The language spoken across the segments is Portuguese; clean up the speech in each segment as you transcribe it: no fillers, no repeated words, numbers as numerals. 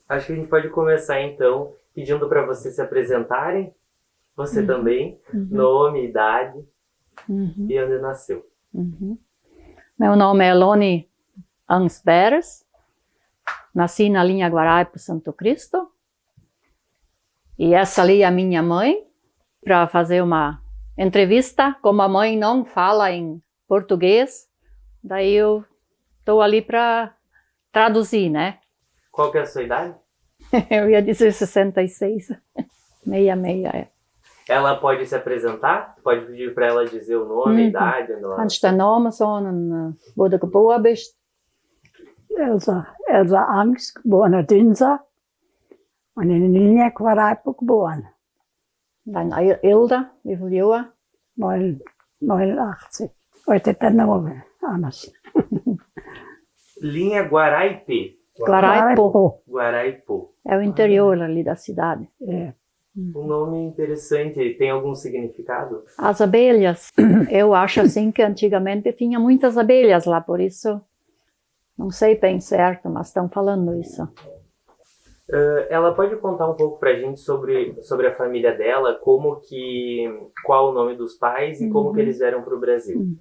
Acho que a gente pode começar então pedindo para vocês se apresentarem, você também, nome, idade e onde nasceu. Meu nome é Elone Ansberes, nasci na linha Guaraipo Santo Cristo, e essa ali é a minha mãe, para fazer uma entrevista. Como a mãe não fala em português, daí eu estou ali para traduzir, né? Qual que é a sua idade? Eu ia dizer 66, 66, é. Ela pode se apresentar? Pode pedir para ela dizer o nome, a idade, onde ela Kannst du den Namen sagen und wo du geboren bist? Elsa Angst, geboren in Dinsa und in Linja Guaraipo geboren. Dein Ilda, wie viele Jahre? 89. Heute der Name anders. Linha Guaraipe. Guaraipo. Guaraipo. É o interior ali da cidade. É. Um nome interessante. Tem algum significado? As abelhas, eu acho assim que antigamente tinha muitas abelhas lá, por isso, não sei bem certo, mas estão falando isso. Ela pode contar um pouco pra gente sobre a família dela, qual o nome dos pais e como que eles vieram para o Brasil?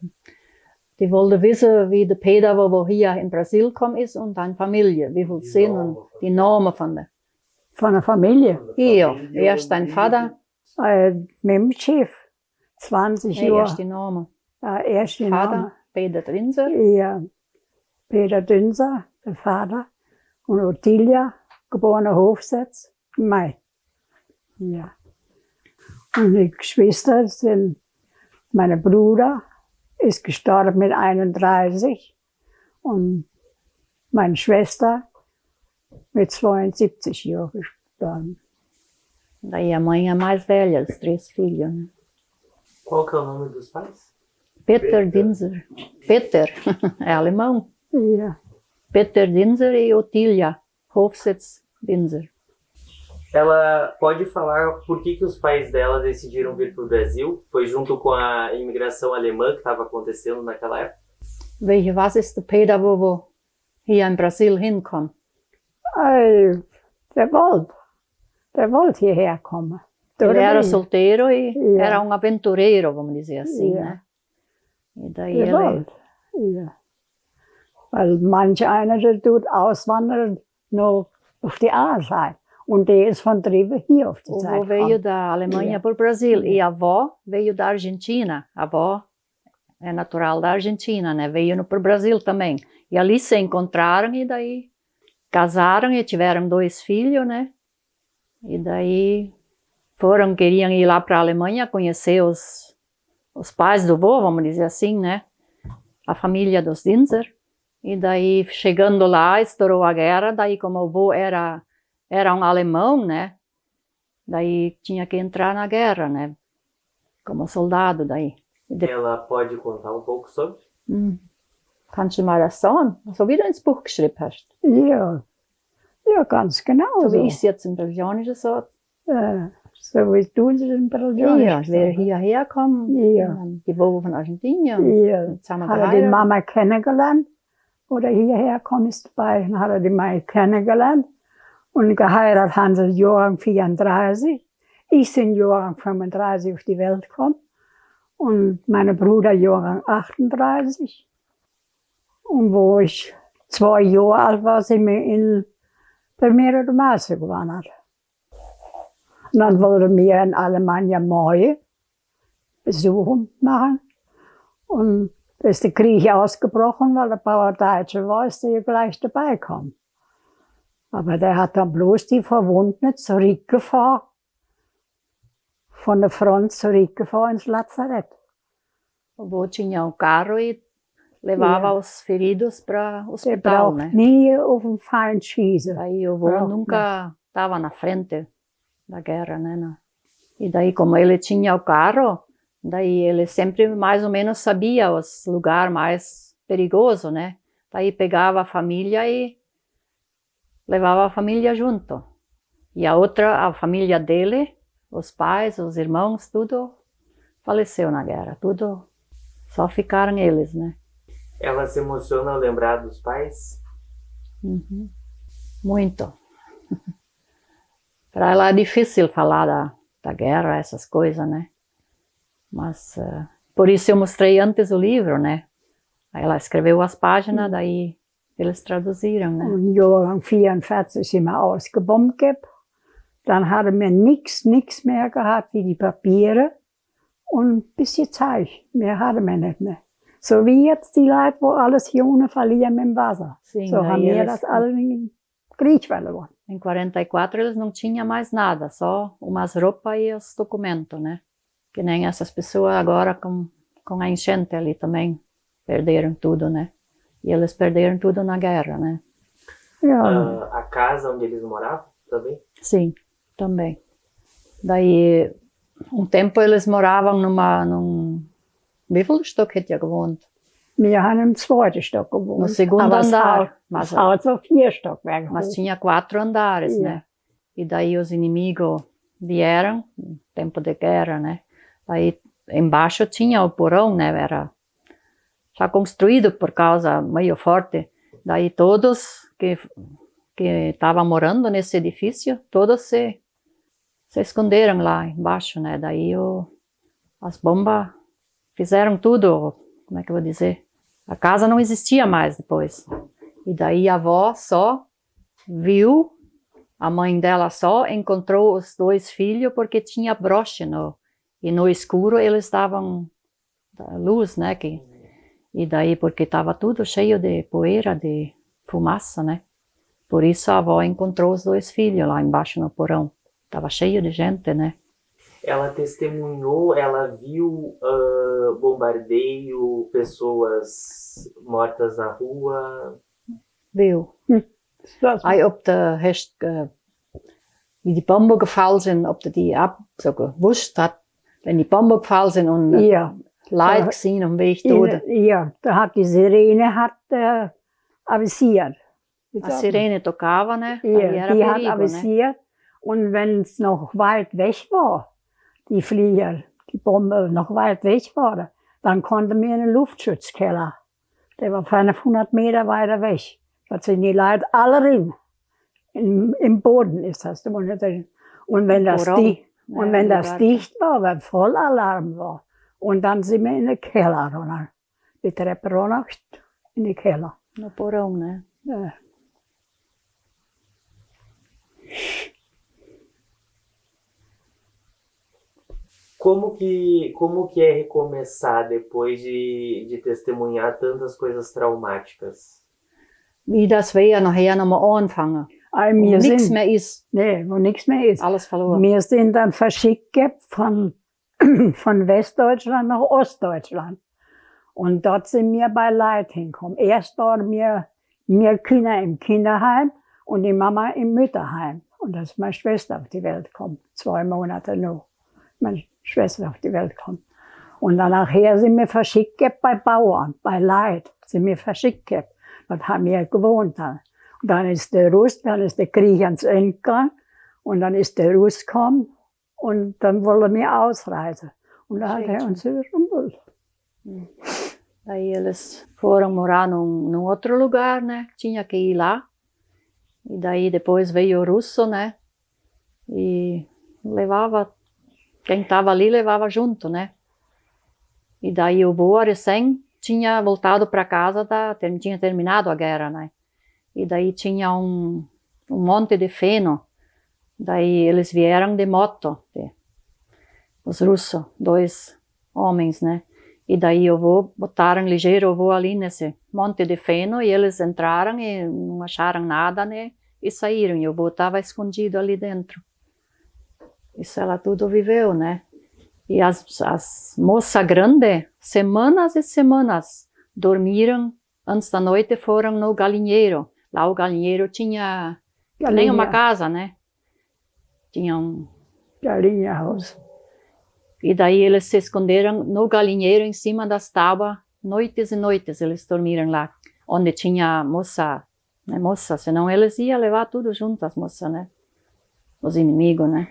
Die wollte wissen, wie der Peter, wo hier in Brasil gekommen ist, und deine Familie, wie viel sind und die Namen von der. Von der Familie? Ja, erst dein Vater. Mit dem Chef. 20 Nee, Jahre. erst die Namen. Erst die Vater, Namen. Peter Drinser. Ja. Peter Dünser, der Vater. Und Ottilia, geborene Hofsitz, im Mai. Ja. Und die Geschwister sind, mein Bruder ist gestorben mit 31 und meine Schwester mit 72 Jahren gestorben. Daí a mãe é mais velha, os 3 filhos. Né? Qual que é o nome dos pais? Peter Dinser. Peter, é alemão. Ja. Peter Dinser e Ottilia, Hofsitz Dinser. Ela pode falar por que os pais dela decidiram vir para o Brasil? Foi junto com a imigração alemã que estava acontecendo naquela época? Was ist der Peter, wo hier in Brasil hinkommt? Der wollte hierher kommen. Ele era solteiro e Ja. era aventureiro, vamos dizer assim, Ja. né? E daí Der ele... wollte. Ja. Weil manch einer, der tut auswandern noch auf die A-Seite. Und der ist von drüben hier auf die O Seite avô veio gekommen. da Alemanha Ja. para o Brasil e a avó veio da Argentina. A avó é natural da Argentina, né? Veio para o Brasil também. E ali se encontraram e daí casaram e tiveram 2 filhos, né? E daí queriam ir lá para a Alemanha conhecer os pais do avô, vamos dizer assim, né? A família dos Dinser. E daí, chegando lá, estourou a guerra. Daí, como o avô era alemão, né? Daí tinha que entrar na guerra, né? Como soldado daí. Ela pode contar um pouco sobre? Kannst du mal das sagen? So wie du ins Buch geschrieben hast. Ja. Ja, ganz genau So so. wie ich es jetzt im Brasilianischen sage. So wie du es in Brasilien Ja, ich wäre hierher gekommen. Ja. Geboren von Argentinien. Ja. Jetzt haben wir Hat er die geheiratet. Mama kennengelernt? Oder hierher kommst dabei? Dann hat er die Mama kennengelernt. Und geheiratet haben sie Jahrgang 34. Ich bin Jahrgang 35 auf die Welt gekommen. Und mein Bruder Jahrgang 38. Und wo ich 2 Jahre alt war, sind wir in Primera de Marzo gewandert. Und dann wollten wir in Alemannia Mai Besuchen machen. Und da ist der Krieg ausgebrochen, weil der Bauer Deutscher war, ist der gleich dabei kam. Aber der hat dann bloß die Verwundeten zurückgefahren, von der Front zurückgefahren ins Lazarett. O avô tinha um carro e levava os feridos para o Der hospital, braucht né? nie auf den Feind schießen. Aí o avô Braucht nunca estava na frente da guerra, né? E daí, como ele tinha o carro, daí ele sempre mais ou menos sabia os lugares mais perigosos, né? Daí pegava a família e levava a família junto. E a família dele, os pais, os irmãos, tudo faleceu na guerra. Tudo, só ficaram eles, né? Ela se emociona ao lembrar dos pais? Uhum. Muito. Para ela é difícil falar da guerra, essas coisas, né? Mas por isso eu mostrei antes o livro, né? Aí ela escreveu as páginas, daí eles traduziram, né? Und Jahrgang 44 sind wir ausgebombt gehabt. Dann hatten wir nichts mehr gehabt wie die Papiere und ein bisschen Zeug. Mehr hatten wir nicht mehr. So wie jetzt die Leute, wo alles hier unten verlieren im Wasser. Sim, So haben daí wir eles, das alle im Krieg verloren. em 44 eles não tinham mais nada, só umas roupas e os documentos, né? Que nem essas pessoas agora com a enchente ali também perderam tudo, né? E eles perderam tudo na guerra, né? Ja, A casa onde eles moravam também? Sim, também. Daí, tempo eles moravam num... Wie viel Stock hätte ihr gewohnt? wir haben im zweiten Stock gewohnt. No segundo Aber das andar. Haus, das Haus war 4 Stockwerke Mas hoch. tinha 4 andares, Yeah. né? E daí os inimigos vieram, no tempo de guerra, né? Aí embaixo tinha o porão, né? Era já construído por causa meio forte. Daí todos que estavam morando nesse edifício, todos se esconderam lá embaixo, né? Daí as bombas fizeram tudo, como é que eu vou dizer? A casa não existia mais depois. E daí a avó só viu, a mãe dela só encontrou os 2 filhos porque tinha broche e no escuro eles davam luz, né? E daí porque estava tudo cheio de poeira, de fumaça, né? Por isso a avó encontrou os 2 filhos lá embaixo no porão. Estava cheio de gente, né? Ela testemunhou, ela viu bombardeio, pessoas mortas na rua. Viu? Das Aí ob der hast, wie die Bomben gefallen sind, ob der die so gewusst hat, wenn die Bomben gefallen sind und Ja, Leute gesehen am Weg tot. ja, da hat die Sirene avisiert. A sirene tocava, né? Aí Ja, era die hat perigo, né? avisiert. Und wenn es noch weit weg war, die Flieger, die Bombe noch weit weg war, dann konnten wir in den Luftschutzkeller. Der war 500 Meter weiter weg. Da sind die Leute alle drin. Im Boden ist das. Und wenn das, Porão, né? das dicht war, weil Vollalarm war. Und dann sind wir in den Keller runter. Die Treppe runter in den Keller. No porão, né? Ja. Como que é recomeçar depois de testemunhar tantas coisas traumáticas? Wie das wäre nachher nochmal anfangen. Aber Wo wir nichts sind, mehr ist. nee, wo nichts mehr ist. Alles verloren. Wir sind dann verschickt von Westdeutschland nach Ostdeutschland. Und dort sind wir bei Leid hingekommen. Erst waren wir Kinder im Kinderheim und die Mama im Mütterheim. Und da ist meine Schwester auf die Welt gekommen. 2 Monate noch. Meine Schwester auf die Welt gekommen. Und dann nachher sind wir verschickt bei Bauern, bei Leid. Sind wir verschickt. Dort haben wir gewohnt dann. Und dann ist der Krieg ans Ende gegangen. Und dann ist der Russ gekommen. Und dann wollten wir ausreisen. Und da hat er uns überrumpelt. Daí eles foram morar num outro lugar, né? Tinha que ir lá. E daí depois veio o russo, né? E levava, quem estava ali levava junto, né? E daí o vô recém tinha voltado para casa, tinha terminado a guerra, né? E daí tinha um monte de feno. Daí eles vieram de moto, os russos, 2 homens, né? E daí o vô botaram ligeiro o vô ali nesse monte de feno e eles entraram e não acharam nada, né? E saíram. E o vô estava escondido ali dentro. Isso ela tudo viveu, né? E as moças grandes, semanas e semanas, dormiram, antes da noite foram no galinheiro. Lá o galinheiro tinha nem uma casa, né? Tinha Galinhahaus. E daí eles se esconderam no galinheiro em cima das tábuas, noites e noites eles dormiram lá, onde tinha moça, né, moça, senão eles iam levar tudo junto, as moças, né, os inimigos, né.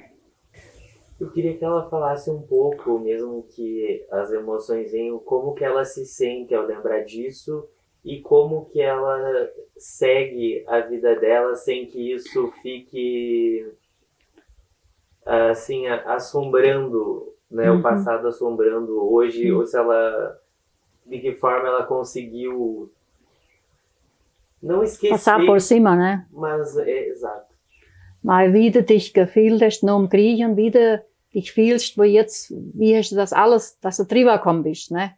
Eu queria que ela falasse um pouco, mesmo que as emoções venham, como que ela se sente ao lembrar disso e como que ela segue a vida dela sem que isso fique, assim, assombrando, né, o passado assombrando hoje, ou se ela, de que forma ela conseguiu não esquecer. Passar por cima, né. Mas, exato. Maar wie du dich gefühlt hast nach dem Krieg und wie du dich fühlst, wo jetzt, wie hast du das alles, dass du drüber gekommen bist, né?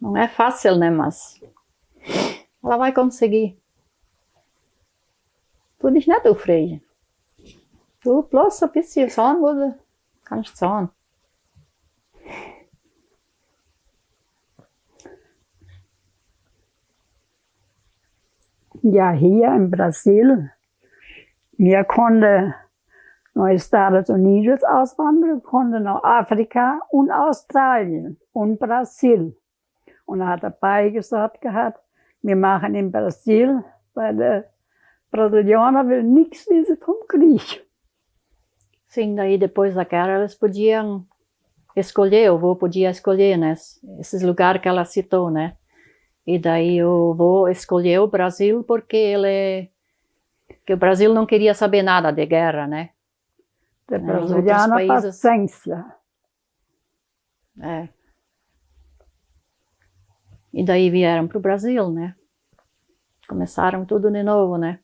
Não é fácil, né, mas ela vai conseguir. Tu dich nicht aufregen. Du bloß ein bisschen sagen, wo du kannst sagen. Ja, hier im Brasil, wir konnten nach Estados Unidos auswandern, konnten nach Afrika und Australien und Brasil. Und er hat dabei gesagt gehabt, wir machen in Brasil, weil der Brasilianer will nichts wissen vom Krieg. Sim, daí depois da guerra eles podiam escolher, o vô podia escolher, né, esses lugares que ela citou, né. E daí o vô escolheu o Brasil porque que o Brasil não queria saber nada de guerra, né. Der Brasilianer paciência. É. E daí vieram para o Brasil, né. Começaram tudo de novo, né.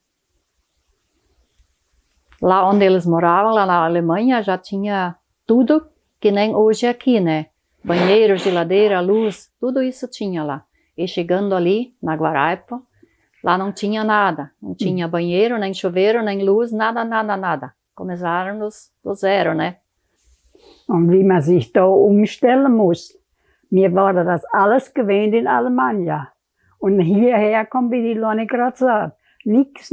Lá onde eles moravam, lá na Alemanha, já tinha tudo que nem hoje aqui, né. Banheiro, geladeira, luz, tudo isso tinha lá. E chegando ali, na Guaraipo, lá não tinha nada. Não tinha banheiro, nem chuveiro, nem luz, nada, nada, nada. Começaram do zero, né. Und wie man sich da umstellen muss. Mir waren das alles gewöhnt in Alemannia. Und hierher kommt, wie die Lonnie gerade sagt, nix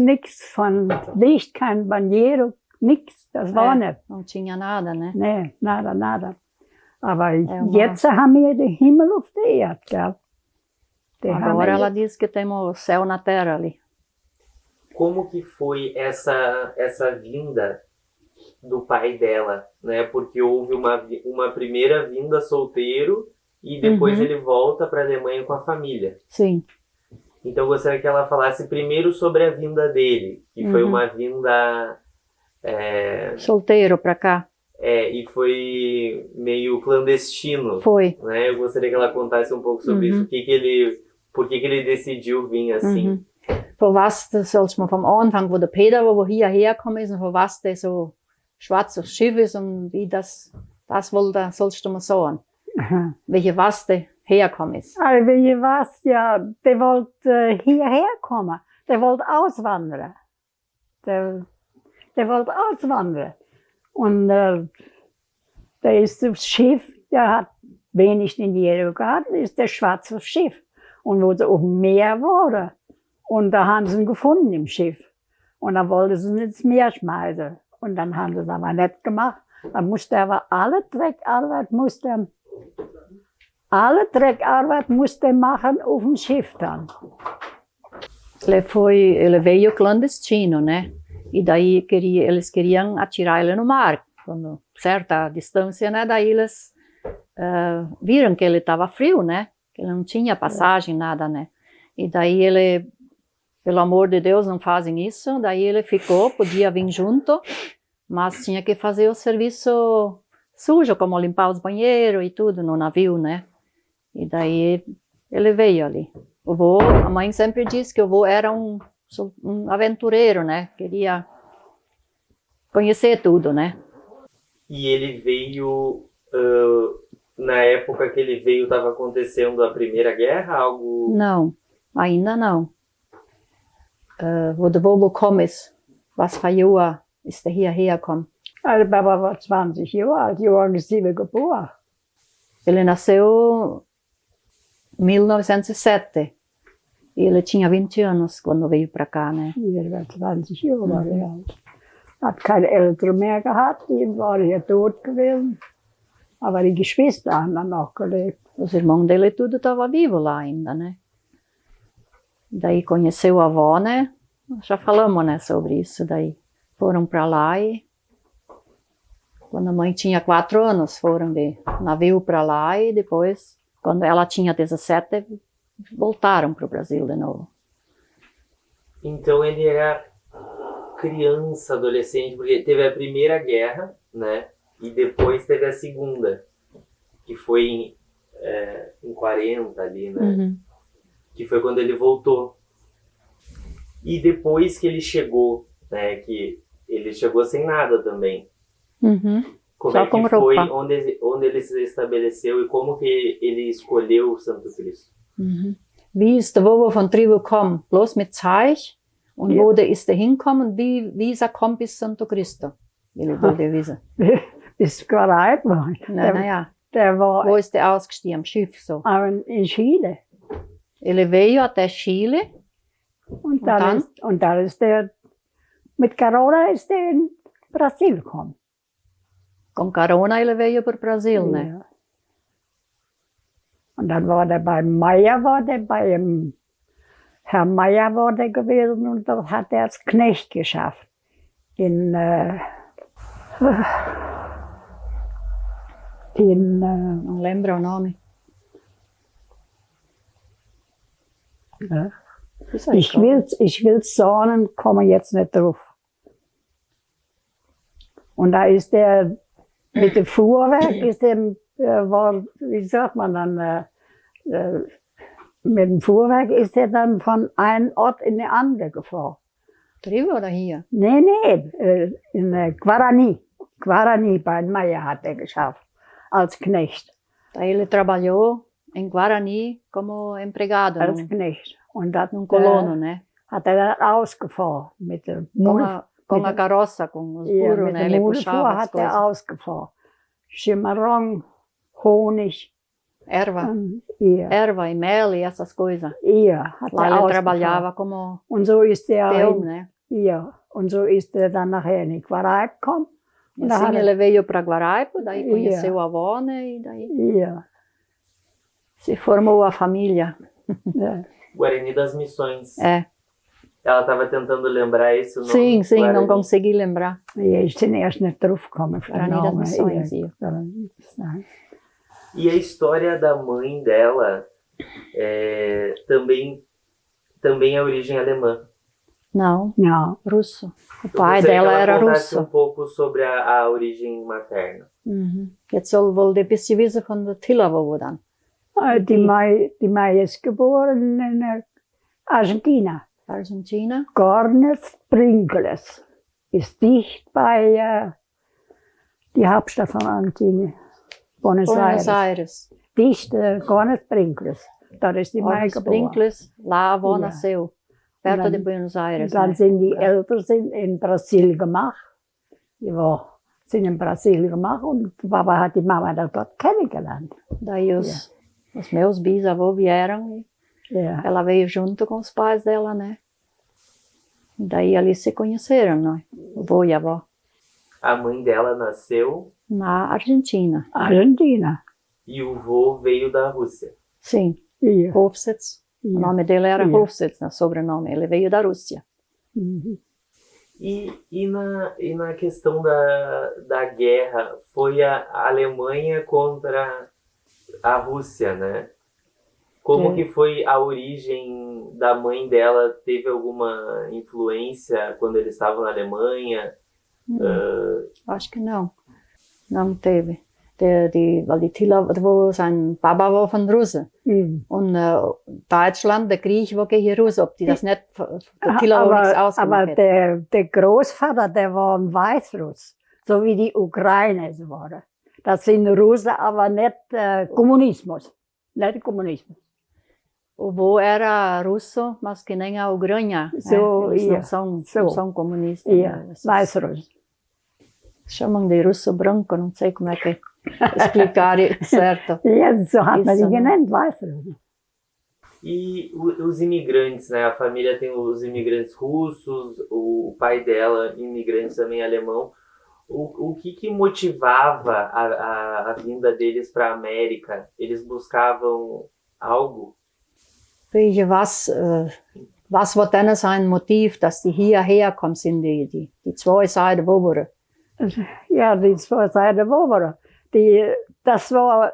von Licht, kein Banheiro, nix, das war nicht. Não tinha nada, né. Nee, nada. Aber jetzt haben wir den Himmel auf der Erde, gell? Agora ela diz que temos o céu na terra ali. Como que foi essa vinda do pai dela, né? Porque houve uma primeira vinda solteiro e depois ele volta para a Alemanha com a família. Sim. Então eu gostaria que ela falasse primeiro sobre a vinda dele, que foi uma vinda solteiro para cá. E foi meio clandestino. Foi. Né? Eu gostaria que ela contasse um pouco sobre isso, por que ele decidiu vir assim. Für was, das sollst du mal vom Anfang, wo der Peter war, wo hierher gekommen ist und für was der so schwarzes Schiff ist und wie das sollst du mal sagen. Welche was der hergekommen ist. Also, welche was, ja, der wollte hierher kommen. Der wollte auswandern. Der wollte auswandern. Und da ist das Schiff, der hat wenig in die Erde gehabt, ist das schwarze Schiff. Und wo sie auf dem Meer waren. Und da haben sie ihn gefunden im Schiff. Und dann wollten sie ihn ins Meer schmeißen. Und dann haben sie es aber nicht gemacht. Dann musste er aber alle Dreckarbeit machen auf dem Schiff dann. Ele veio clandestino, né? E daí eles queriam atirar ele no mar. Quando certa distância, né? Daí eles viram que ele estava frio, né? Que ele não tinha passagem, nada, né? E daí ele, pelo amor de Deus, não fazem isso. Daí ele ficou, podia vir junto, mas tinha que fazer o serviço sujo, como limpar os banheiros e tudo no navio, né? E daí ele veio ali. O vô, a mãe sempre disse que o vô era um aventureiro, né? Queria conhecer tudo, né? E ele veio, na época que ele veio, estava acontecendo a Primeira Guerra? Algo... Não, ainda não. Wo der vô gekommen ist, was für Jahre ist er hierher gekommen? Also Papa war 20 Jahre alt, Jahrgang 7 geboren. Ele nasceu em 1907. E ele tinha 20 anos quando veio para cá, né? Hier war 20 Jahre war er alt. Hat keine Eltern mehr gehabt, die waren ja tot gewesen. Aber die Geschwister haben dann noch gelebt. Os irmãos dele tudo estava vivo lá ainda, né? Daí conheceu a avó, né? Já falamos, né, sobre isso. Daí foram para lá e quando a mãe tinha 4 anos, foram de navio para lá e depois, quando ela tinha 17, voltaram para o Brasil de novo. Então ele era criança, adolescente, porque teve a primeira guerra, né? E depois teve a segunda, que foi em 40 ali, né? Uhum. Que foi quando ele voltou. E depois que ele chegou, né? Que ele chegou sem nada também. Uhum. Como Só é que com foi, roupa. onde ele se estabeleceu e como que ele escolheu o Santo Cristo? Mhm. Wie ist der Wowo von Trivo gekommen? Bloß mit Zeich? Und Ja. wo der ist der hinkommen? Wie ist er gekommen bis Santo Cristo? Ele wollte wissen. Bis Quareit war. Naja, Der war wo ist der ausgestiegen? Am Schiff so. in Chile. Ele veio até Chile. Und dann? dann ist der, mit Corona ist der in Brasil gekommen. Com carona ele veio para o Brasil, né? Ja. Und dann war der bei Meier, beim Herr Meier war der gewesen und dort hat er als Knecht geschafft. Não lembro o nome. Ja. Ist Ich will's sagen, komme jetzt nicht drauf. Und da ist der, mit dem Fuhrwerk ist der, war, wie sagt man dann, mit dem Fuhrwerk ist er dann von einem Ort in den anderen gefahren. Trivo oder hier? Nee, in Guarani. Guarani bei Meier hat er geschafft, als Knecht. Da ele trabalhou em Guarani como empregado, Als Knecht. Und das num colono, né? hat er dann ausgefahren mit der Com a carroça, com os Ja, burros, mit né? dem Ele Mulefuhr puxava as hat er coisas. ausgefahren. Chimarrão, Honig, Erva. ja. Erva e mel e essas coisas. Ja, hat Lá er ele ausgefahren. trabalhava como Und so ist er, peão, né? ja, und so ist er dann nachher in Quarai gekommen. E Und da assim hat ele veio para Guaraipo, daí Ja. conheceu a avó, né? E daí ja, se formou a família. ja. Guarani das Missões. É. Ela estava tentando lembrar esse nome. Sim, sim, Guarani. não consegui lembrar. Ja, ich bin erst nicht drauf gekommen. auf den Guarani das Namen. Missões, Ja, ja. Guarani das Missões. E a história da mãe dela também é origem alemã. Não, Ja, russo. O Eu pai gostaria que dela ela era contasse russo. um pouco sobre a origem materna. Mhm. Jetzt soll wohl der bisschen wissen von der Tilla-Wowo dann. die Mai ist geboren in Argentina. Argentina. Gornes Pringles ist dicht bei die Hauptstadt von Argentinien, Buenos Buenos Aires. Aires. Dicht Gornes Pringles. Dort ist die Mai Buenos geboren. Brinkles, lá a avó Ja. nasceu. Perto dann- de Buenos Aires. Dann né? sind die Eltern in Brasil gemacht. Sind in Brasil gemacht und Papa hat die Mama dann dort kennengelernt. Daí os meus bisavôs vieram e Ja. ela veio junto com os pais dela, né? Daí ali se conheceram, né? O vô e a avó. A mãe dela nasceu Na Argentina. Argentina. e o vô veio da Rússia. Sim, Ja. Hofsitz. O Ja. nome dele era Ja. Hofsitz, né? Sobrenome. Ele veio da Rússia. Mhm. E na questão da guerra, foi a Alemanha contra a Rússia, né? Como É. que foi a origem da mãe dela? Teve alguma influência quando eles estavam na Alemanha? Acho que não. Não teve. Weil die Tilla, wo sein Papa war von Russen. Mhm. Und Deutschland, der Krieg war gegen Russen. Ob die das nicht, der Tilla auch nichts aber ausgemacht hätte. der Großvater, der war ein Weißruss, so wie die Ukrainer es waren. Das sind Russen, aber nicht Kommunismus. Nicht Kommunismus. O vô era russo, mas que nem a Ucrânia. So, Eles ia. não são, So. não são comunistas. Ja, né? Esses Weißruss. chamam de russo branco, não sei como é que explicar certo. Ja, so hat man Ist die so, ne? genannt, Weißruss. E os imigrantes, né? A família tem os imigrantes russos, o pai dela, imigrante também alemão. O que motivava a vinda deles para a América? Eles buscavam algo? Welche, was wird denn sein Motiv, dass die hierher kommen sind, die zwei Seiten Bobere? Ja, die zwei Seiten waren. Das war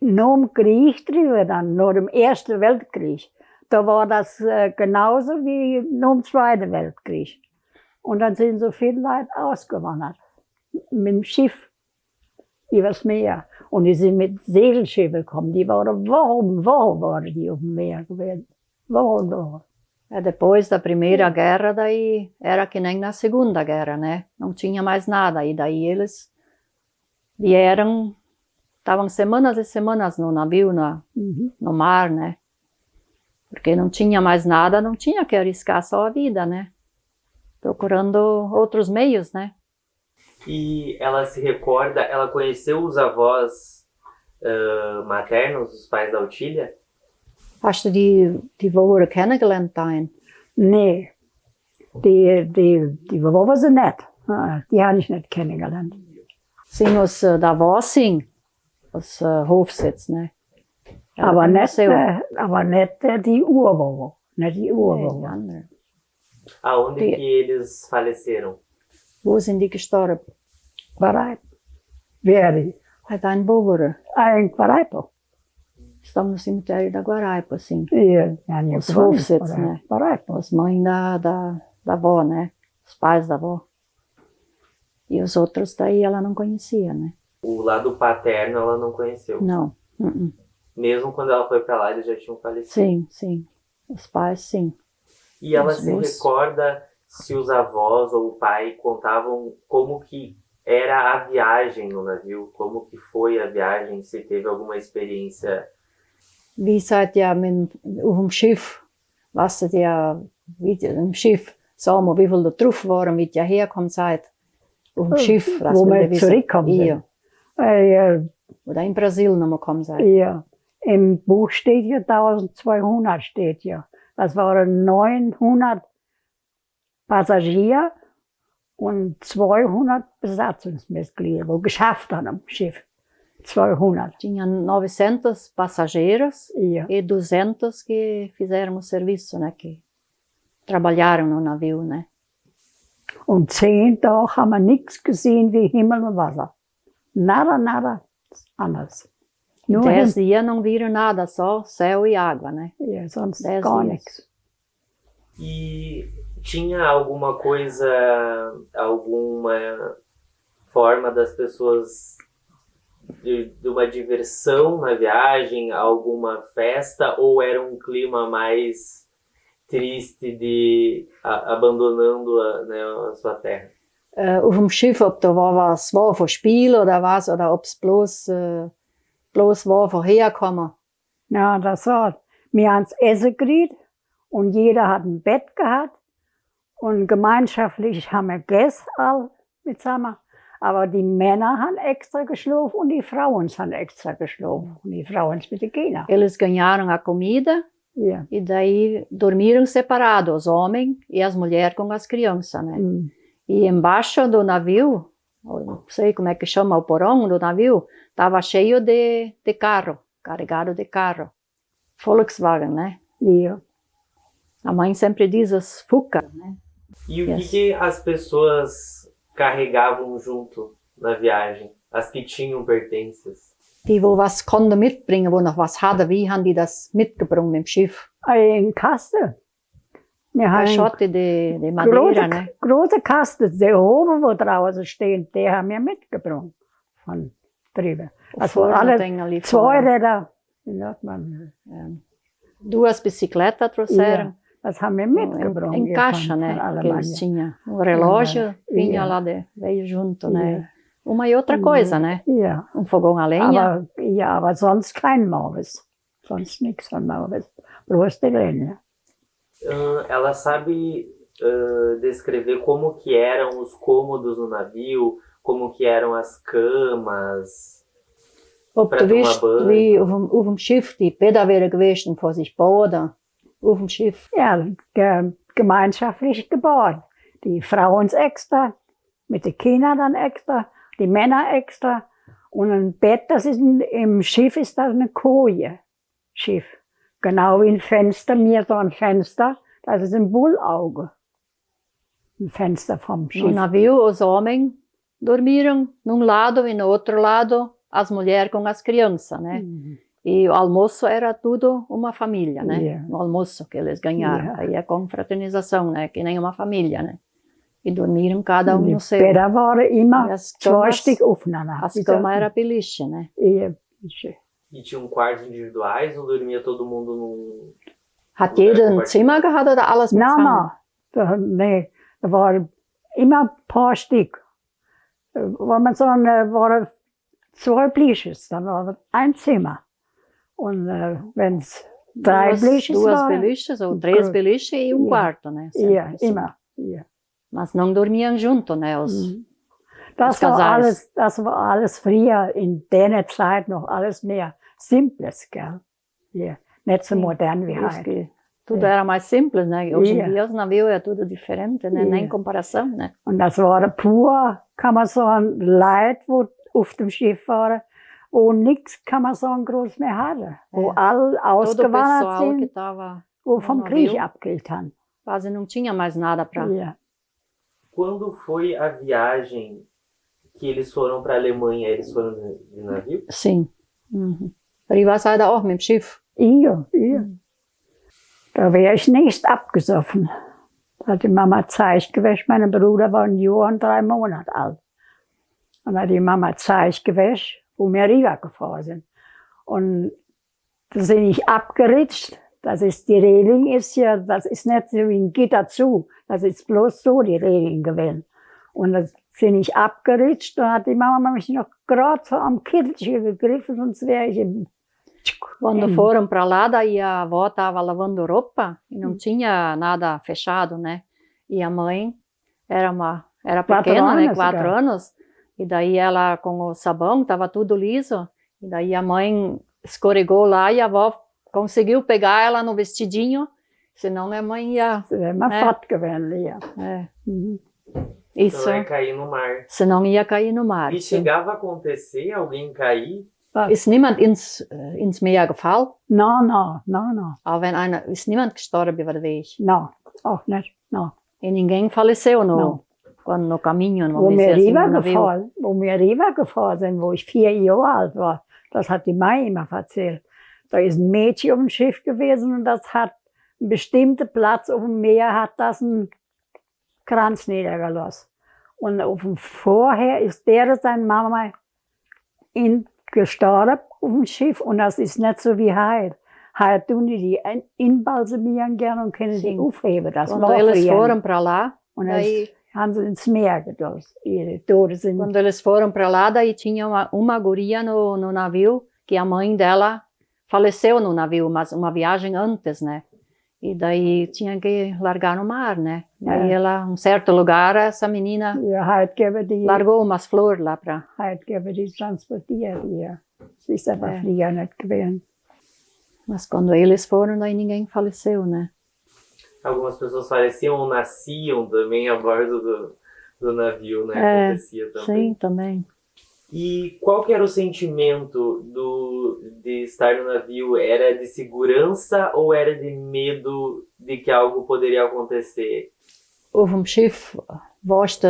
nach dem Krieg drüber dann, nach dem Ersten Weltkrieg. Da war das genauso wie nach dem Zweiten Weltkrieg. Und dann sind so viele Leute ausgewandert. Mit dem Schiff übers Meer. Und die sind mit Segelschiffen gekommen. Die waren Wochen waren die auf dem Meer gewesen. Wochen. Depois da Primeira Guerra, daí era que nem na Segunda Guerra, né? Não tinha mais nada. E daí eles vieram, estavam semanas e semanas no navio, no mar, né? Porque não tinha mais nada, não tinha que arriscar só a vida, né? Procurando outros meios, né? E ela se recorda, ela conheceu os avós maternos, os pais da Otília? Hast du die Woche kennengelernt dahin? Nee, die waren sie nicht. Die habe ich nicht kennengelernt. Sim, da avó, sim. Os Hofsitz, né? Aber nicht, conheceu. die Urwauer. Nicht die É, Urwauer. andere. Aonde que eles faleceram? Wo sind die gestorben? Bereit. Wer? Dein Bobere. Em Guaraipa. Estão no cemitério da Guaraipa, sim. Os Hofsitz, né? Guaraipa. As mães da avó, né? Os pais da avó. E os outros daí ela não conhecia, né? O lado paterno ela não conheceu. Não. Mesmo quando ela foi para lá, eles já tinham falecido. Sim, sim. Os pais, sim. E ela Os se avós. recorda se os avós ou o pai contavam como que era a viagem no navio, como que foi a viagem, se teve alguma experiência. Wie seid ihr auf dem Schiff? Was seid ihr im Schiff? Sagen wir, wie viel da drauf waren, wie ihr hergekommen seid? Auf dem Schiff. Wo wir zurückgekommen sind. Oder in Brasil noch mal gekommen seid. Ja. Im Buch steht ja 1200 steht ja. Das waren 900 Passagiere und 200 Besatzungsmitglieder, die geschafft haben am Schiff. 200. Tinha 900 passageiros Ja. e 200 que fizeram o serviço, né? Que trabalharam no navio, né? Und 10 Tage haben wir nichts gesehen wie Himmel und Wasser. Nada anders. Nur 10 dias não viram nada, só céu e água, né? ja, sonst 10 gar dias. nichts. E tinha alguma coisa, alguma forma das pessoas de uma diversão na viagem, alguma festa, ou era um clima mais triste de abandonando a sua terra? Auf dem Schiff, ob da was war von Spiel oder was, oder ob es bloß war von herkommen. Ja, das war, wir haben Essen gekriegt und jeder hat ein Bett gehabt und gemeinschaftlich haben wir gegessen, all zusammen. Aber die Männer haben extra geschlafen und die Frauen haben extra geschlafen. Und die Frauen mit den Kindern. Eles ganharam a comida Ja. e daí dormiram separados, os homens e as mulheres com as crianças, né? E embaixo do navio, não sei como é que chama o porão do navio, estava cheio de carro, carregado de carro. Volkswagen, né? Ja. A mãe sempre diz as Fuca, né? E o que as pessoas carregavam junto na viagem? As que tinham pertences? Die, wo was konnten mitbringen, wo noch was hatten, wie haben die das mitgebracht mit dem Schiff? Ein Kasten. Wir haben Caixote de madeira, né? große Kasten. Der Hofe, wo draußen steht, der haben wir mitgebracht. Von drüben. Also Fora alle tem ali zwei fora. Räder. Wie sagt man? Duas bicicletas trouxeram. Das haben wir mitgebracht. Em caixa, von né? Que Alemanha. eles tinham. O relógio vinha lá, veio junto, né? Uma e outra coisa, né? Ja. Fogão a lenha. Aber sonst kein Morris. Sonst nichts von Morris. Bloß die Lenha. Ela sabe descrever como que eram os cômodos no navio, como que eram as camas. Ob Pra du tomar wisst, banho. wie auf dem Schiff die Bäder wären gewesen, vor sich baden. Auf dem Schiff. Ja, gemeinschaftlich gebaut. Die Frauen extra, mit den Kindern dann extra, die Männer extra. Und ein Bett, das ist im Schiff ist das eine Koje. Schiff. Genau wie ein Fenster, mir so ein Fenster, das ist ein Bullauge. Ein Fenster vom No Schiff. navio, os homens dormiram num lado e no outro lado as mulheres com as crianças, né? E o almoço era tudo uma família, né? Yeah. No almoço que eles ganharam. Yeah. Aí é confraternização, né? Que nem uma família, né? E dormiram cada um Die no seu. Bäder waren immer Das zwei Thomas- Stück aufeinander. As camas era beliche, né? Ja, E tinham quartos individuais ou dormia todo mundo num... Hat Oder jeder ein Quatsch. Zimmer gehabt oder alles mit nein, nee, da waren immer ein paar Stück. Wenn man sagen, waren zwei Blisches, dann war ein Zimmer. Und wenn es drei Blisches duas waren, beliches ou três beliches e um Yeah. quarto, né? Sempre ja, assim. immer. Ja. Mas não dormiam junto, né? Os, Das Os war casais. das war alles früher in der Zeit noch alles mehr Simples, gell? Ja, nicht so Sim. modern wie Isso heute. que tudo era mais simples, né? Hoje Yeah. em dia os navios é tudo diferente, né? Nem Yeah. comparação, né? Und das war pur, kann man sagen, Leute, wo auf dem Schiff waren, wo nichts, kann man sagen, groß mehr hatten. Wo Ja. alle Todo o ausgewandert pessoal que sind, estava wo vom no Krieg navio abgekriegt haben. quase não tinha mais nada para. Ja. Quando foi a viagem que eles foram para a Alemanha? Eles foram de navio? Sim. Mhm. Riva sei da auch mit dem Schiff. Ja. Da wäre ich nicht abgesoffen. Da hat die Mama Zeich gewäscht. Mein Bruder war 1 Jahr und 3 Monate alt. Und da hat die Mama Zeich gewäscht, wo wir rübergefahren sind. Und da bin ich abgeritscht. Das ist, die Reling ist ja, das ist nicht so wie ein Gitter zu. Das ist bloß so die Reling gewesen. Und da bin ich abgeritscht. Da hat die Mama mich noch gerade so am Kittelchen gegriffen, sonst wäre ich im Quando foram para lá, daí a avó estava lavando roupa e não tinha nada fechado, né? E a mãe era Quatro pequena, né? anos, 4 cara. anos. E daí ela com o sabão estava tudo liso. E daí a mãe escorregou lá e a avó conseguiu pegar ela no vestidinho, senão a mãe ia. Das wäre immer Ja. fortgewesen, ja. É, Mhm. isso, Então é cair no mar. senão ia cair no mar. E sim. chegava a acontecer alguém cair? Ist niemand ins Meer gefallen? Não. Aber ist niemand gestorben über den Weg. Não, auch nicht. Não. E ninguém faleceu Não. no caminho, Wo vamos wir dizer assim, no navio. rübergefahren sind, wo ich 4 Jahre alt war, das hat die Mai immer erzählt. Da ist ein Mädchen auf dem Schiff gewesen und das hat einen bestimmten Platz auf dem Meer, hat das einen Kranz niedergelassen. Und auf dem Vorher ist der seine Mama gestorben auf dem Schiff und das ist nicht so wie heute. Heute tun die inbalsamieren gerne und können die Sim. aufheben. Das Quando war eles früher. foram para lá, Und daí, das haben sie ins Meer gedost. Ihre Tode sind. quando eles foram para lá, daí tinha uma guria no navio, que a mãe dela faleceu no navio, mas uma viagem antes, né? E daí tinha que largar no mar, né? Daí ela, um certo lugar, essa menina Ja, heute geben largou umas flores lá para. die transportiert. Ja. Es ist aber Ja. früher nicht gewesen. Mas quando eles foram, daí ninguém faleceu, né? Algumas pessoas faleciam ou nasciam também a bordo do navio, né? É, Acontecia também. Sim, também. E qual que era o sentimento de estar no navio? Era de segurança ou era de medo de que algo poderia acontecer? Auf dem Schiff warst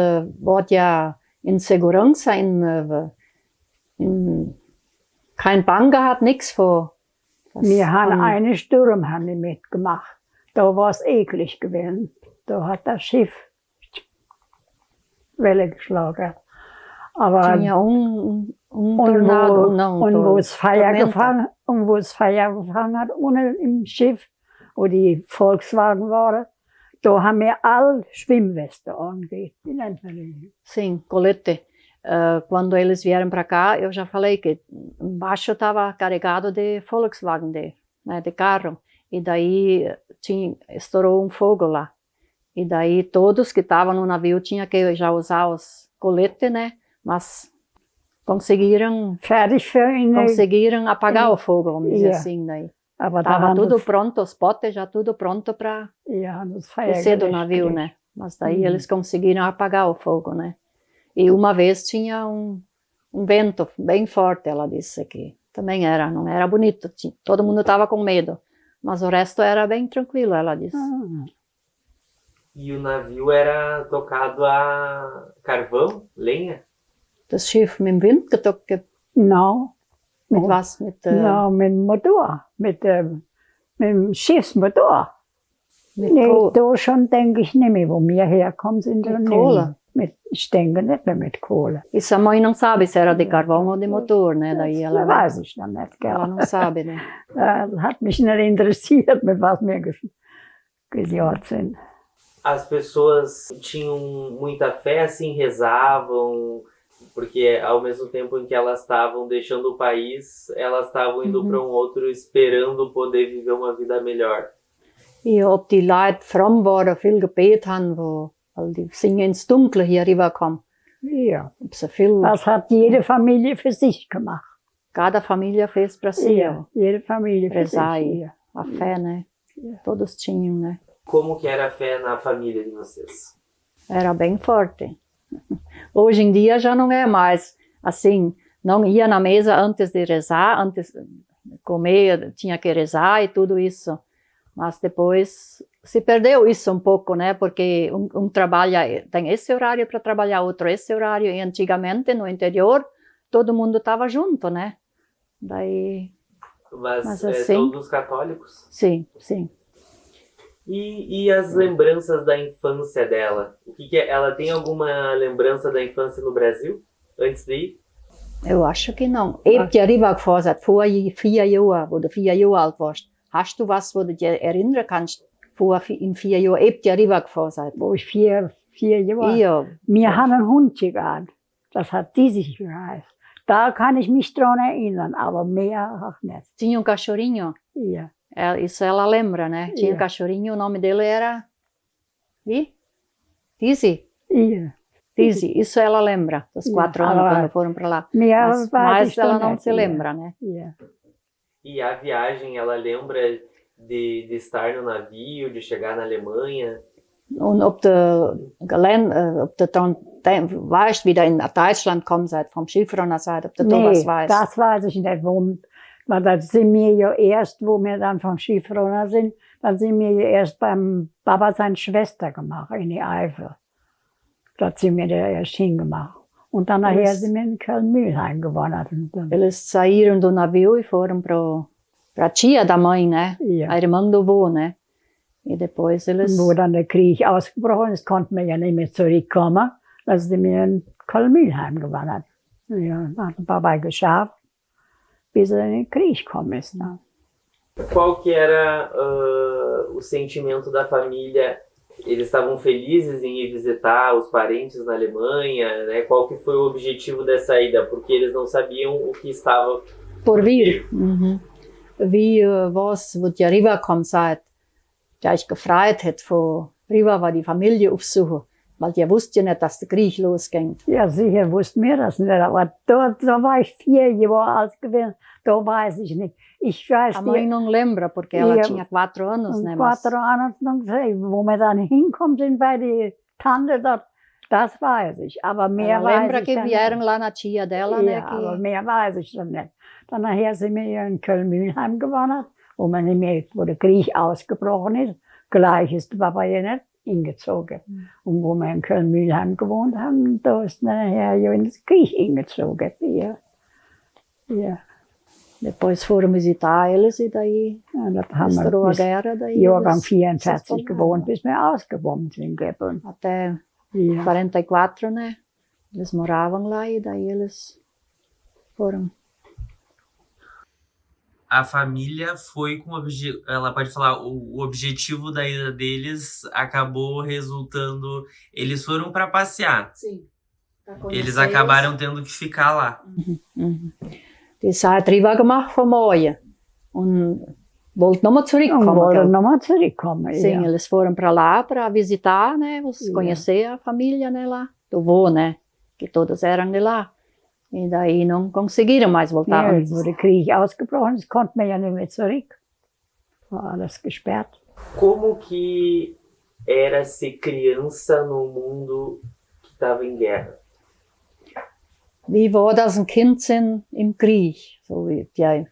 ja in segurança, kein Bang gehabt, nichts vor. Wir haben einen Sturm haben wir mitgemacht. Da war es eklig gewesen. Da hat das Schiff Welle geschlagen. Aber Tinha tornado, não. und wo es Feuer Tormenta. gefangen hat, unten im Schiff, wo die Volkswagen waren, da haben wir alle Schwimmweste angeht. Wie nennt man die? Sim, colete. Quando eles vieram para cá, eu já falei que embaixo estava carregado de Volkswagen, de carro. E daí estourou fogo lá. E daí todos que estavam no navio tinham que já usar os coletes, né? Mas fertig für ihn. conseguiram apagar o fogo, vamos dizer assim. Daí. Aber da Estava haben tudo sie, pronto, os potes já tudo pronto para ja, haben sie Feuer descer do gelegt navio, gekriegt. né? Mas daí eles conseguiram apagar o fogo, né? E uma vez tinha um vento bem forte, ela disse que também não era bonito, todo mundo estava com medo, mas o resto era bem tranquilo, ela disse. E o navio era tocado a carvão, lenha? Das Schiff mit dem Wind gedockt, Não, mit was? Mit, não, mit dem Motor, mit dem Schiffsmotor. mit Nee, Kohle. da schon denke ich nicht mehr, wo wir herkommen, sind da Mit nicht Kohle? mehr. Ich denke nicht mehr mit Kohle. Isso a mãe não sabe se era de carvão ou de motor, né? Daí Das ela, weiß ich dann nicht, ela gell. não sabe, né? Das hat mich nicht interessiert, mit was wir gejagt sind. As pessoas tinham muita fé, assim, rezavam, porque ao mesmo tempo em que elas estavam deixando o país, elas estavam indo para um outro esperando poder viver uma vida melhor. E ob die Leute fromm waren, viel gebet haben, weil die sind ins Dunkle hier rüberkommen. Ja, Ob sie viel, das hat jede Familie für sich gemacht. cada família fez para si, Ja, jede Familie für rezar sich. e Ja. a fé, né? Todos tinham, né? Como que era a fé na família de vocês? Era bem forte. Hoje em dia já não é mais assim, não ia na mesa antes de rezar, antes de comer, tinha que rezar e tudo isso. Mas depois se perdeu isso um pouco, né? Porque trabalha, tem esse horário para trabalhar, outro esse horário. E antigamente, no interior, todo mundo estava junto, né? Daí, Mas assim, todos católicos? sim, sim. E as lembranças da infância dela? O que ela tem alguma lembrança da infância no Brasil, antes de ir? Eu acho que não. Ich habe ja rüber gefahren, vor 4 Jahren, wo du 4 Jahre alt warst. Hast du was, wo du dich erinnern kannst, in 4 Jahren? Ich habe ja rüber gefahren. Wo ich 4 Jahre Ja. Wir haben einen Hund gehabt. Das hat die sich geheißen. Da kann ich mich dran erinnern, aber mehr auch nicht. Tinha cachorrinho. Ja. Isso ela lembra, né? Tinha cachorrinho, o nome dele era... Wie? Dizzy. Ja. Dizzy, isso ela lembra, dos 4 anos, quando foram para lá. Mehr Mas weiß ich ela dann não nicht. se lembra, né? Ja. E a viagem, ela lembra de estar no navio, de chegar na Alemanha? Und ob du dann weißt, wie du in Deutschland gekommen seid, vom Schiffrunner seid, ob du da was weißt. Das weiß ich nicht. Weil da sind wir ja erst, wo wir dann vom Schiff runter sind, dann sind wir ja erst beim Papa seine Schwester gemacht, in die Eifel. Da sind wir da erst hingemacht. Und dann nachher sind wir in Köln-Mühlheim gewandert. Eles saíram do navio e foram pra tia da mãe, né? Ja. A irmã do vô, né? E depois eles... Wo dann der Krieg ausgebrochen ist, konnten wir ja nicht mehr zurückkommen. Dann sind wir in Köln-Mühlheim gewandert. Ja, dann hat der Papa geschafft, bis er in den Krieg gekommen ist. Ne? Qual que era o sentimento da família? Eles estavam felizes em ir visitar os parentes na Alemanha, né? Qual que foi o objetivo dessa ida? Porque eles não sabiam o que estava por vir. Wie was, wo die rübergekommen seid, der ich gefreut hätte, von rüber war die Familie aufsuchen, weil die wusste ja nicht, dass der Krieg losging. Ja, sicher wussten wir das nicht, aber da war ich 4 Jahre alt gewesen, da weiß ich nicht. Ich weiß a mãe não lembra, porque ela tinha 4 anos, né? 4 anos, não sei, wo wir dann hinkommen sind bei der Tante dort, das weiß ich, aber mehr weiß lembra ich que dann vieram nicht. lá na tia dela, Ja, né? aber Que... mehr weiß ich dann nicht. Dann nachher sind wir ja in Köln-Mühlheim gewandert, wo man nicht mehr, wo der Krieg ausgebrochen ist. Gleich ist der Papa ja nicht hingezogen. Und wo wir in Köln-Mühlheim gewohnt haben, da ist nachher ja in den Krieg hingezogen. Ja. Ja. Depois foram visitar eles e daí Ja, das haben estourou wir a bis guerra, daí Jahrgang eles 44 gewohnt, bis wir ausgebombt sind. Gell? até Ja. 44, né? Eles moravam lá e daí eles foram. A família foi com ela pode falar, o objetivo da ida deles acabou resultando, eles foram para passear. Sim. Eles acabaram tendo que ficar lá. Die seid rüber gemacht von morgen und wollten nochmal Und zurückkommen. wollten gell? nochmal zurückkommen. Sim, Ja. eles foram para lá para visitar, né? Ja. Conhecer a família, né? Lá do vô, né? Que todos eram de lá. E daí não conseguiram mais voltar Ja, antes. wo der Krieg ausgebrochen ist, konnte man ja nicht mehr zurück. War alles gesperrt. Como que era ser criança num mundo que estava em guerra? Wie war das ein Kind sein im Krieg? So wie jij.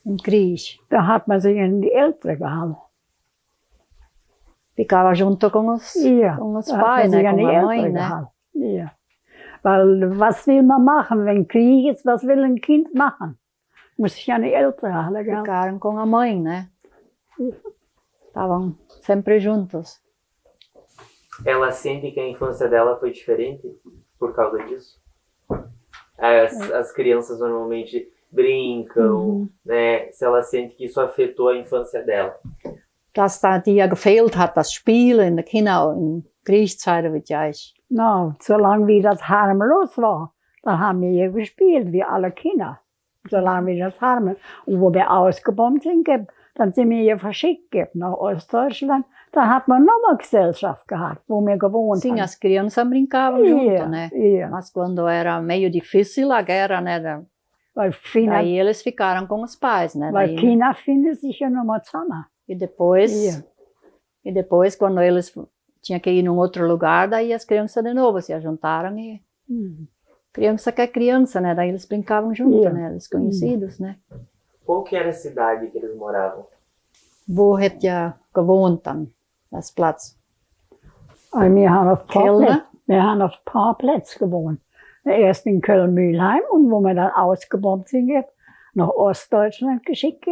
Im Krieg. Da hat man sich in die Ältere gehalten. Ficava junto com os Ja, pais, da hat man sich né? an die Com a Ältere mãe, né? gehalten. Ja. Weil was will man machen, wenn Krieg ist, was will ein Kind machen? Muss sich an die Ältere halten. Gell? Ficaram com a mãe, né? Estavam sempre juntos. Ela sente que a infância dela foi diferente por causa disso? As crianças normalmente brincam, né? Se ela sente que isso afetou a infância dela. Dass da dir gefehlt hat, das Spielen in der Kinder in Kriegszeiten wie ich. No, solange wie das harmlos war, da haben wir ja gespielt, wie alle Kinder. Solange wie das harmlos. Und wo wir ausgebombt sind, dann sind wir ja verschickt nach Ostdeutschland. Da hat man nochmal Gesellschaft gehabt, wo wir gewohnt Sim, haben. as crianças brincavam junto, né? Ja. Mas quando era meio difícil a guerra, né? Weil Kinder, Daí eles ficaram com os pais, né? weil Daí, Kinder finden sich ja nochmal zusammen. e depois, Ja. e depois quando eles tinham que ir num outro lugar, daí as crianças de novo se juntaram e criança que é criança, né? Daí eles brincavam junto, Ja. né? Eles conhecidos, né? Qual que era a cidade que eles moravam? Wo het je gewoond dan? Das Platz. Und wir haben auf Kellner? Wir haben auf ein paar Plätzen gewohnt. Erst in Köln-Mühlheim und wo wir dann ausgebombt sind, nach Ostdeutschland geschickt.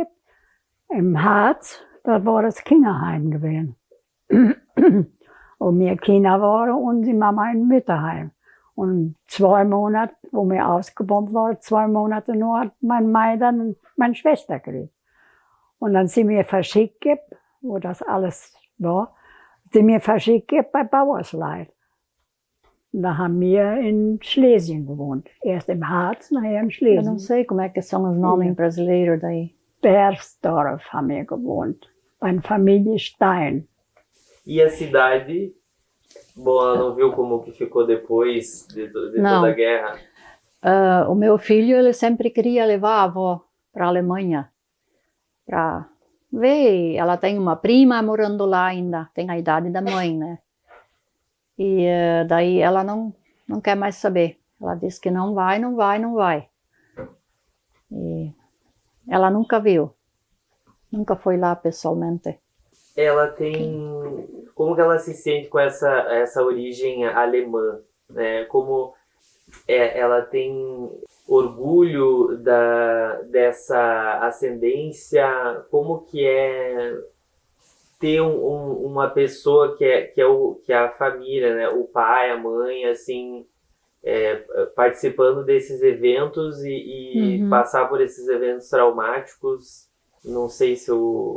Im Harz, da war das Kinderheim gewesen. Und wir Kinder waren und die Mama im Mütterheim. Und 2 Monate, wo wir ausgebombt waren, 2 Monate nur hat mein Mann dann meine Schwester gekriegt. Und dann sind wir verschickt, wo das alles war, sind wir verschickt bei Bauersleit. Und da haben wir in Schlesien gewohnt. Erst im Harz, nachher in Eu não Schlesien. sei como é que são os nomes em brasileiro daí. Bergsdorf haben wir gewohnt. Bei der Familie Stein. E a cidade? Bom, ela não viu como que ficou depois de Não. toda a guerra. O meu filho, ele sempre queria levar a avó para a Alemanha. Para ver, ela tem uma prima morando lá ainda, tem a idade da mãe, né? E daí ela não quer mais saber. Ela diz que não vai, não vai, não vai. E ela nunca viu. Nunca foi lá pessoalmente. Ela tem... Como que ela se sente com essa origem alemã, né? Como ela tem orgulho dessa ascendência? Como que é ter uma pessoa que é a família, né? O pai, a mãe, assim, participando desses eventos e passar por esses eventos traumáticos? Não sei se eu...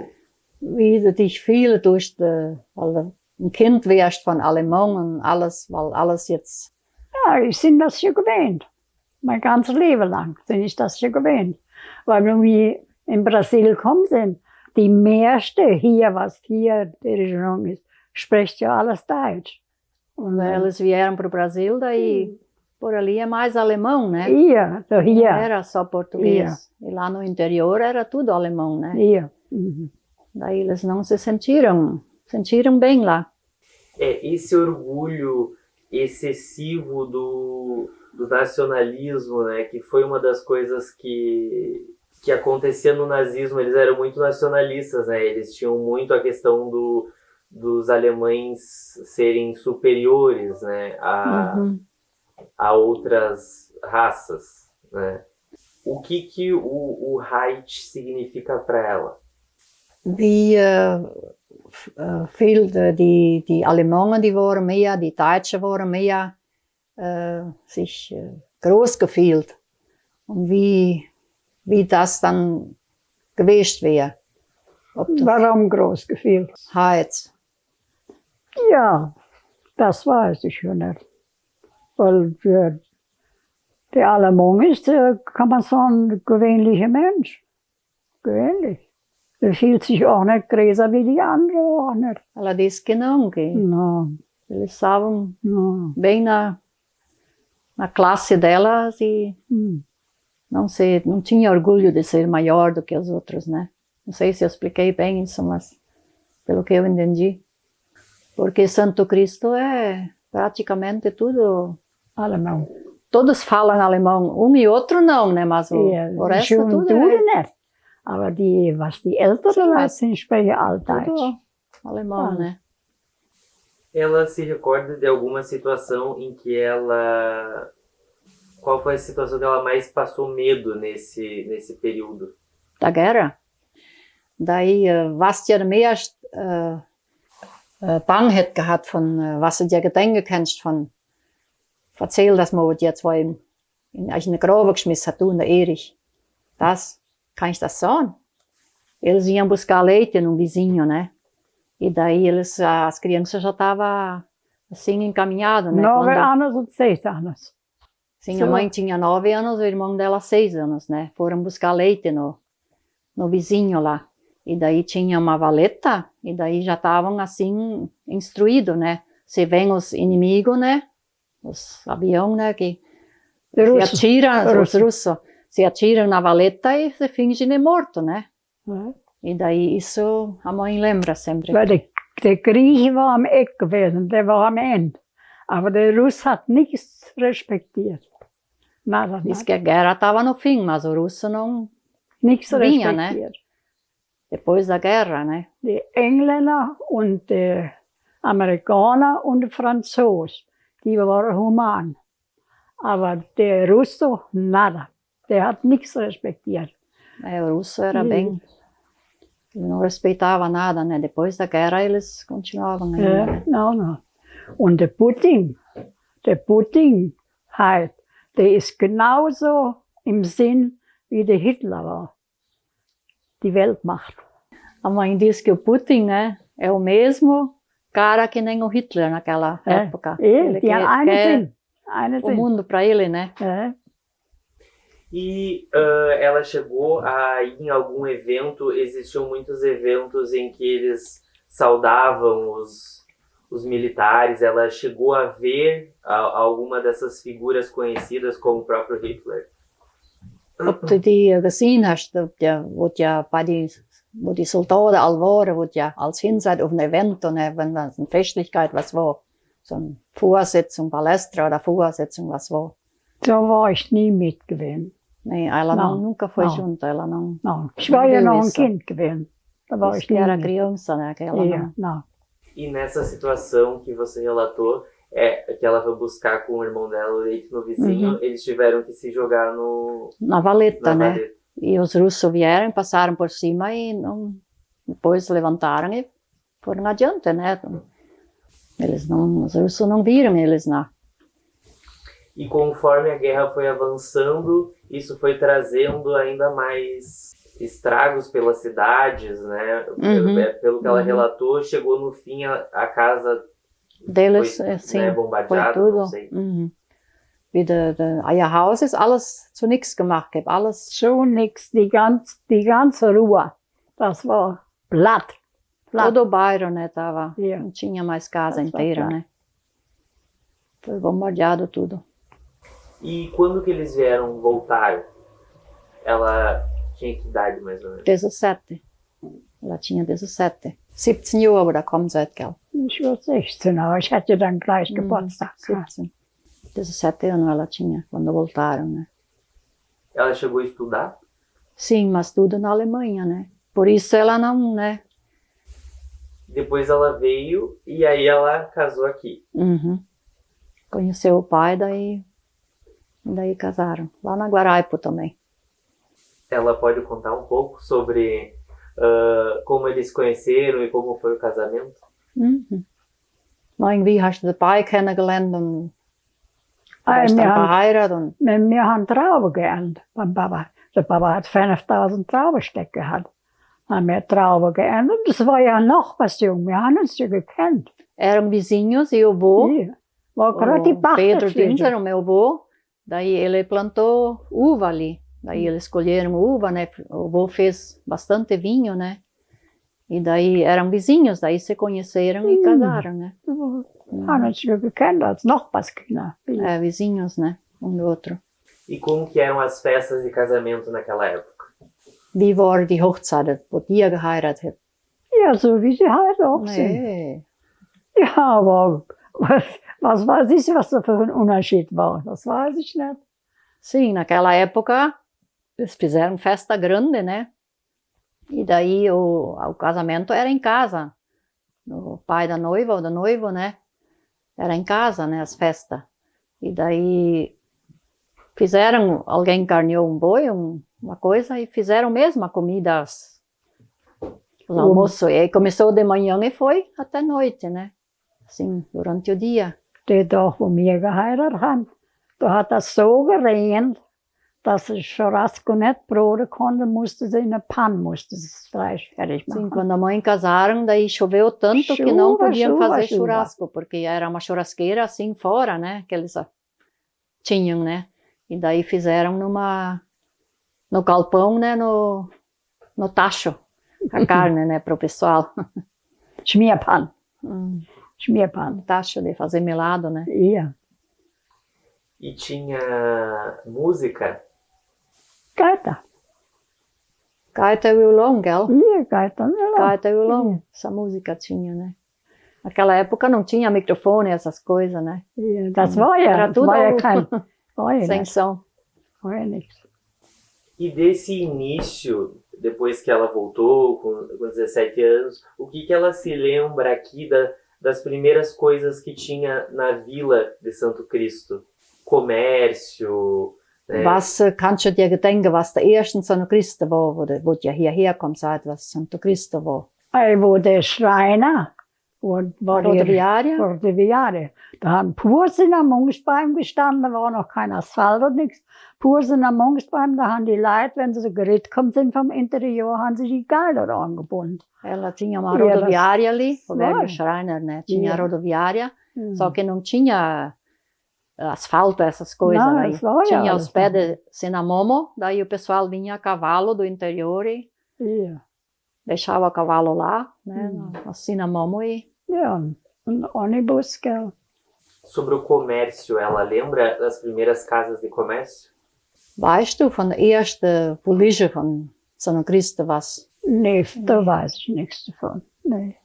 Wie du dich viel durch weil du ein Kind wärst von Alemang und alles, weil alles jetzt. Ja, ich bin das schon gewöhnt. Mein ganzes Leben lang bin ich das schon gewöhnt. Weil wenn wir in Brasilien gekommen sind, die meiste hier, was hier die Regierung ist, spricht ja alles Deutsch. Und Eles vieram para o Brasil, daí por ali é mais alemão, né? hier, so Não hier, era só português. E lá no interior era tudo alemão, né? hier. Daí eles não se sentiram bem lá. Esse orgulho excessivo do nacionalismo, né, que foi uma das coisas que acontecia no nazismo. Eles eram muito nacionalistas, né, eles tinham muito a questão dos alemães serem superiores, né, a outras raças, né. O que o Reich significa para ela? Wie viel die Alemannen, die waren mehr, die Deutschen waren mehr sich groß gefühlt. Und wie das dann gewesen wäre. Warum groß gefühlt? Heute. Ja, das weiß ich ja nicht. Weil der Alemang ist, kann man sagen, ein gewöhnlicher Mensch. Gewöhnlich. Der fühlt sich auch nicht größer wie die anderen, auch nicht. Ela disse que não, que Não, eles estavam não. bem na na classe dela, não tinha orgulho de ser maior do que os outros, né? Não sei se eu expliquei bem isso, mas pelo que eu entendi. Porque Santo Cristo é praticamente tudo... Alemão. Todos falam alemão, e outro não, né? Mas o resto tudo nicht. Aber was die älteren Leute sind, sprechen Altdeutsch. tudo alemão, né? Ela se recorda de alguma situação em que ela... Qual foi a situação que ela mais passou medo nesse período? Da guerra. Daí, was dir mehr bang het gehad von, was du dir gedenken kannst von, erzähl das mal, die zwei in eine Grave geschmissen hat, du und der Erich. Das, kann ich das sagen? Eles iam buscar leite num vizinho, né? E daí as crianças já estavam assim encaminhadas, né? 9 anos ou 6 anos. Sim, a mãe tinha 9 anos, o irmão dela 6 anos, né? Foram buscar leite no vizinho lá. E daí tinha uma valeta, e daí já estavam assim instruídos, né? Se vem os inimigos, né? Os aviões, né? Que se atiram, os russos, se atiram na valeta e se fingem de morto, né? E daí isso a mãe lembra sempre. Weil der Grieche war am Eck gewesen, der war am Ende. Aber der Russ hat nichts respektiert. Nada, Diz que a guerra estava no fim, mas o russo não nichts vinha, respektiert. né? Depois da guerra, né? Die Engländer und die Amerikaner und die Franzosen, die waren human. Aber der Russo, nada. Der hat nichts respektiert. O russo era bem... Ele não respeitava nada, né? Depois da guerra eles continuavam ainda, né? Não. Und der Putin halt, der ist genauso im Sinn, wie der Hitler war. Die Weltmacht. A mãe diz que o Putin, né, é o mesmo cara que nem o Hitler naquela época. Ele quer o mundo para ele, né? E ela chegou a ir em algum evento, existiam muitos eventos em que eles saudavam os militares, ela chegou a ver alguma dessas figuras conhecidas como o próprio Hitler? Ob du die gesehen hast, wo die Soldaten all waren, wo die als Hinseid auf ein Event und wenn das eine Festlichkeit was war, so eine Vorsitzung, Palästra oder Vorsitzung was war. Da war ich nie mit gewesen. Nee, ela nunca foi junto, ela não. Não, ich war ja noch ein Kind gewesen. Da war ich nie era mit. criança, né? Que ela não. E nessa situação que você relatou, que ela foi buscar com o irmão dela o leite no vizinho, eles tiveram que se jogar na valeta, né? Valeta. E os russos vieram, passaram por cima e depois levantaram e foram adiante, né? Os russos não viram eles lá. E conforme a guerra foi avançando, isso foi trazendo ainda mais estragos pelas cidades, né? Pelo que ela relatou, chegou no fim a casa deles, foi, sim, né, bombardeada, foi tudo. Não sei. Wie ihr Haus ist alles zu nichts gemacht, alles. So nix, die ganze Ruhe, das war platt. Todo o bairro, né, não tinha mais casa inteira, né? Foi bombardeado tudo. E quando que eles vieram voltar? Ela tinha que idade mais ou menos? 17. Ela tinha 17. 17 Jahre, aber da kommt seit, gell? Ich war 16, aber ich hatte dann gleich Geburtstag. 17. 17 anos ela tinha, quando voltaram, né? Ela chegou a estudar? Sim, mas tudo na Alemanha, né? Por isso ela não, né? Depois ela veio e aí ela casou aqui. Conheceu o pai, daí casaram. Lá na Guaraipo também. Ela pode contar um pouco sobre como eles se conheceram e como foi o casamento? Irgendwie hast du den Pai kennengelernt und bist dann verheiratet. Wir haben Trauben geerntet beim Papa. Der Papa hat 5000 Traubensteck gehabt. Haben wir Trauben geerntet. Das war ja noch was jung. Wir haben uns ja gekannt. Eram vizinhos e o avô. War gerade die Pedro Dinser, o meu avô. Daí ele plantou uva ali. Daí eles colheram uva, né? O avô fez bastante vinho, né? E daí eram vizinhos, daí se conheceram e casaram, né? Haben uns ja gekannt als Nachbarskinder. Vizinhos, né? um do outro. E como que eram as festas de casamento naquela época? Wie war die Hochzeit, wo die geheiratet hat? Ja, so wie sie halt auch sind. Nee. Ja, aber was weiß ich, was da für ein Unterschied war? Das weiß ich nicht. Sim, naquela época eles fizeram festa grande, né? E daí o casamento era em casa. O pai da noiva ou do noivo, né? Era em casa, né? As festas. E daí fizeram, alguém carneou um boi, uma coisa, e fizeram mesmo a comida, os almoços. E aí começou de manhã e foi até noite, né? Assim, durante o dia. Der Tag, wo wir geheiratet haben, da hat das so geregnet, dass das Churrasco nicht broten konnte, musste sie in der Panne, musste das Fleisch fertig Sim, machen. quando a mãe casaram, daí choveu tanto que não Chuva, podiam chuva, fazer chuva. churrasco, porque era uma churrasqueira assim fora, né? Que eles tinham, né? E daí fizeram no galpão, né? No tacho, a carne, né? Para o pessoal. Schmierpanne. Schmierpanne. Tacho de fazer melado, né? Ja. E tinha música? Gaita. Gaita e violão, gell? Ja, Gaita. Gaita e violão, essa música tinha, né? Naquela época não tinha microfone, essas coisas, né? Ja, das war ja, Era das tudo war ja ao- kein, war ja Sem nicht, som. war ja nichts. E desse início, depois que ela voltou com 17 anos, o que que ela se lembra aqui das primeiras coisas que tinha na vila de Santo Cristo? Comércio, né? Was kannst du dir gedenken, was der ersten Santo Cristo war, wo du hierher kommst, was Santo Cristo war? Wo der Schreiner, wo war die Rodoviária? Rodoviária. Da haben Pursen am Mungsbein gestanden, da war noch kein Asphalt und nichts. Pursen am Mungsbein, da haben die Leute, wenn sie so gekommen sind vom Interior, haben sie die Geiler angebunden. Ela tinha uma E elas- rodoviária ali, o velho Vai. Schreiner, né? Tinha a Yeah. rodoviária, só que não tinha asfalto, essas coisas. Não, Daí. das war ja Tinha alles os pés de Cinamomo, daí o pessoal vinha a cavalo do interior e Ja. deixava o cavalo lá, né? No Cinamomo e Ja, ein Omnibus, gell. Sobre o comércio, ela lembra das primeiras casas de comércio? weißt du von der ersten Bolige von Santo Cristo was? Nee, da weiß ich nichts davon. Nee.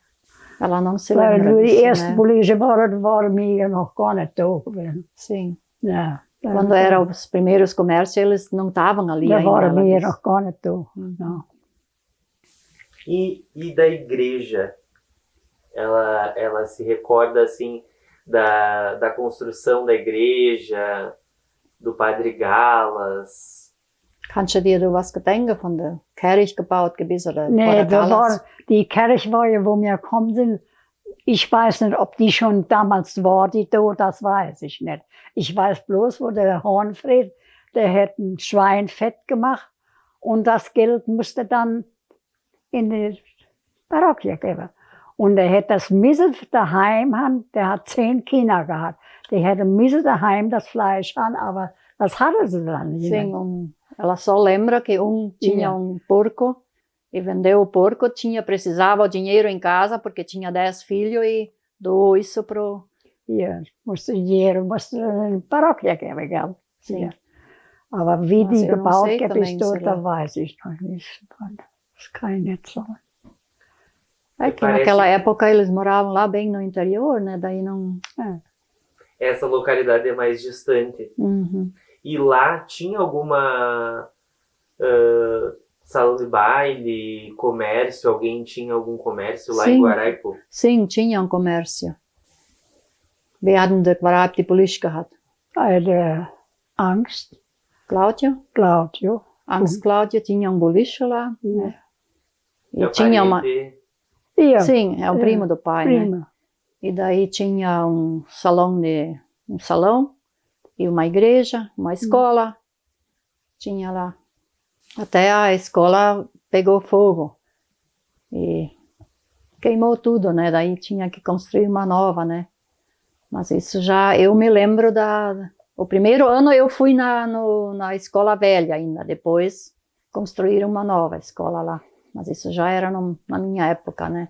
Ela não se Weil lembra nur die disso, erste né? Bolige waren wir ja noch gar nicht da gewesen. Sim. Ja. Quando eram os primeiros comércios, eles não estavam ali Da ainda. waren ela wir disse. noch gar nicht da. Não. E da igreja? Ela se recorda, assim, da construção da igreja, do Padre Galas. Kannst du dir was gedenken von der Kirche gebaut gewesen oder Nee, da alles? war, die Kirche war ja, wo wir gekommen sind. Ich weiß nicht, ob die schon damals war, die da, das weiß ich nicht. Ich weiß bloß, wo der Hornfried, der hat ein Schwein fett gemacht und das Geld musste dann in die Parroquia geben. Und er hat das Misse daheim haben, der hat 10 Kinder gehabt. Die hätten Misse daheim das Fleisch haben, aber das hatte sie dann nicht. Sim, ela só lembra que tinha porco e vendeu o porco, precisava o dinheiro em casa porque tinha 10 filhos e doou isso pro... Ja, musste in die Parroquia geben, gell? Sim. Ja. Aber wie Mas die eu não gebaut sei gibt, também ist dort, se da ela- weiß ich noch nicht. Das kann ich nicht sagen. É que Parece- naquela época eles moravam lá bem no interior, né? Daí não... Essa localidade é mais distante. Uhum. E lá tinha alguma salão de baile, comércio? Alguém tinha algum comércio lá em Sim. Guaraipo? Sim, tinha comércio. Wir hatten der Guaraipo die Polícia gehabt. Der Angst, Cláudio, Claudio. Angst Cláudio, tinha boliche lá. Ja. E É o tinha uma... parente. Ja, Sim, é o primo do pai, né? prima. E daí tinha um salão e uma igreja, uma escola. Tinha lá. Até a escola pegou fogo. E queimou tudo, né? Daí tinha que construir uma nova, né? Mas isso já, eu me lembro o primeiro ano eu fui na escola velha ainda, depois construíram uma nova escola lá. Mas isso já era na minha época, né?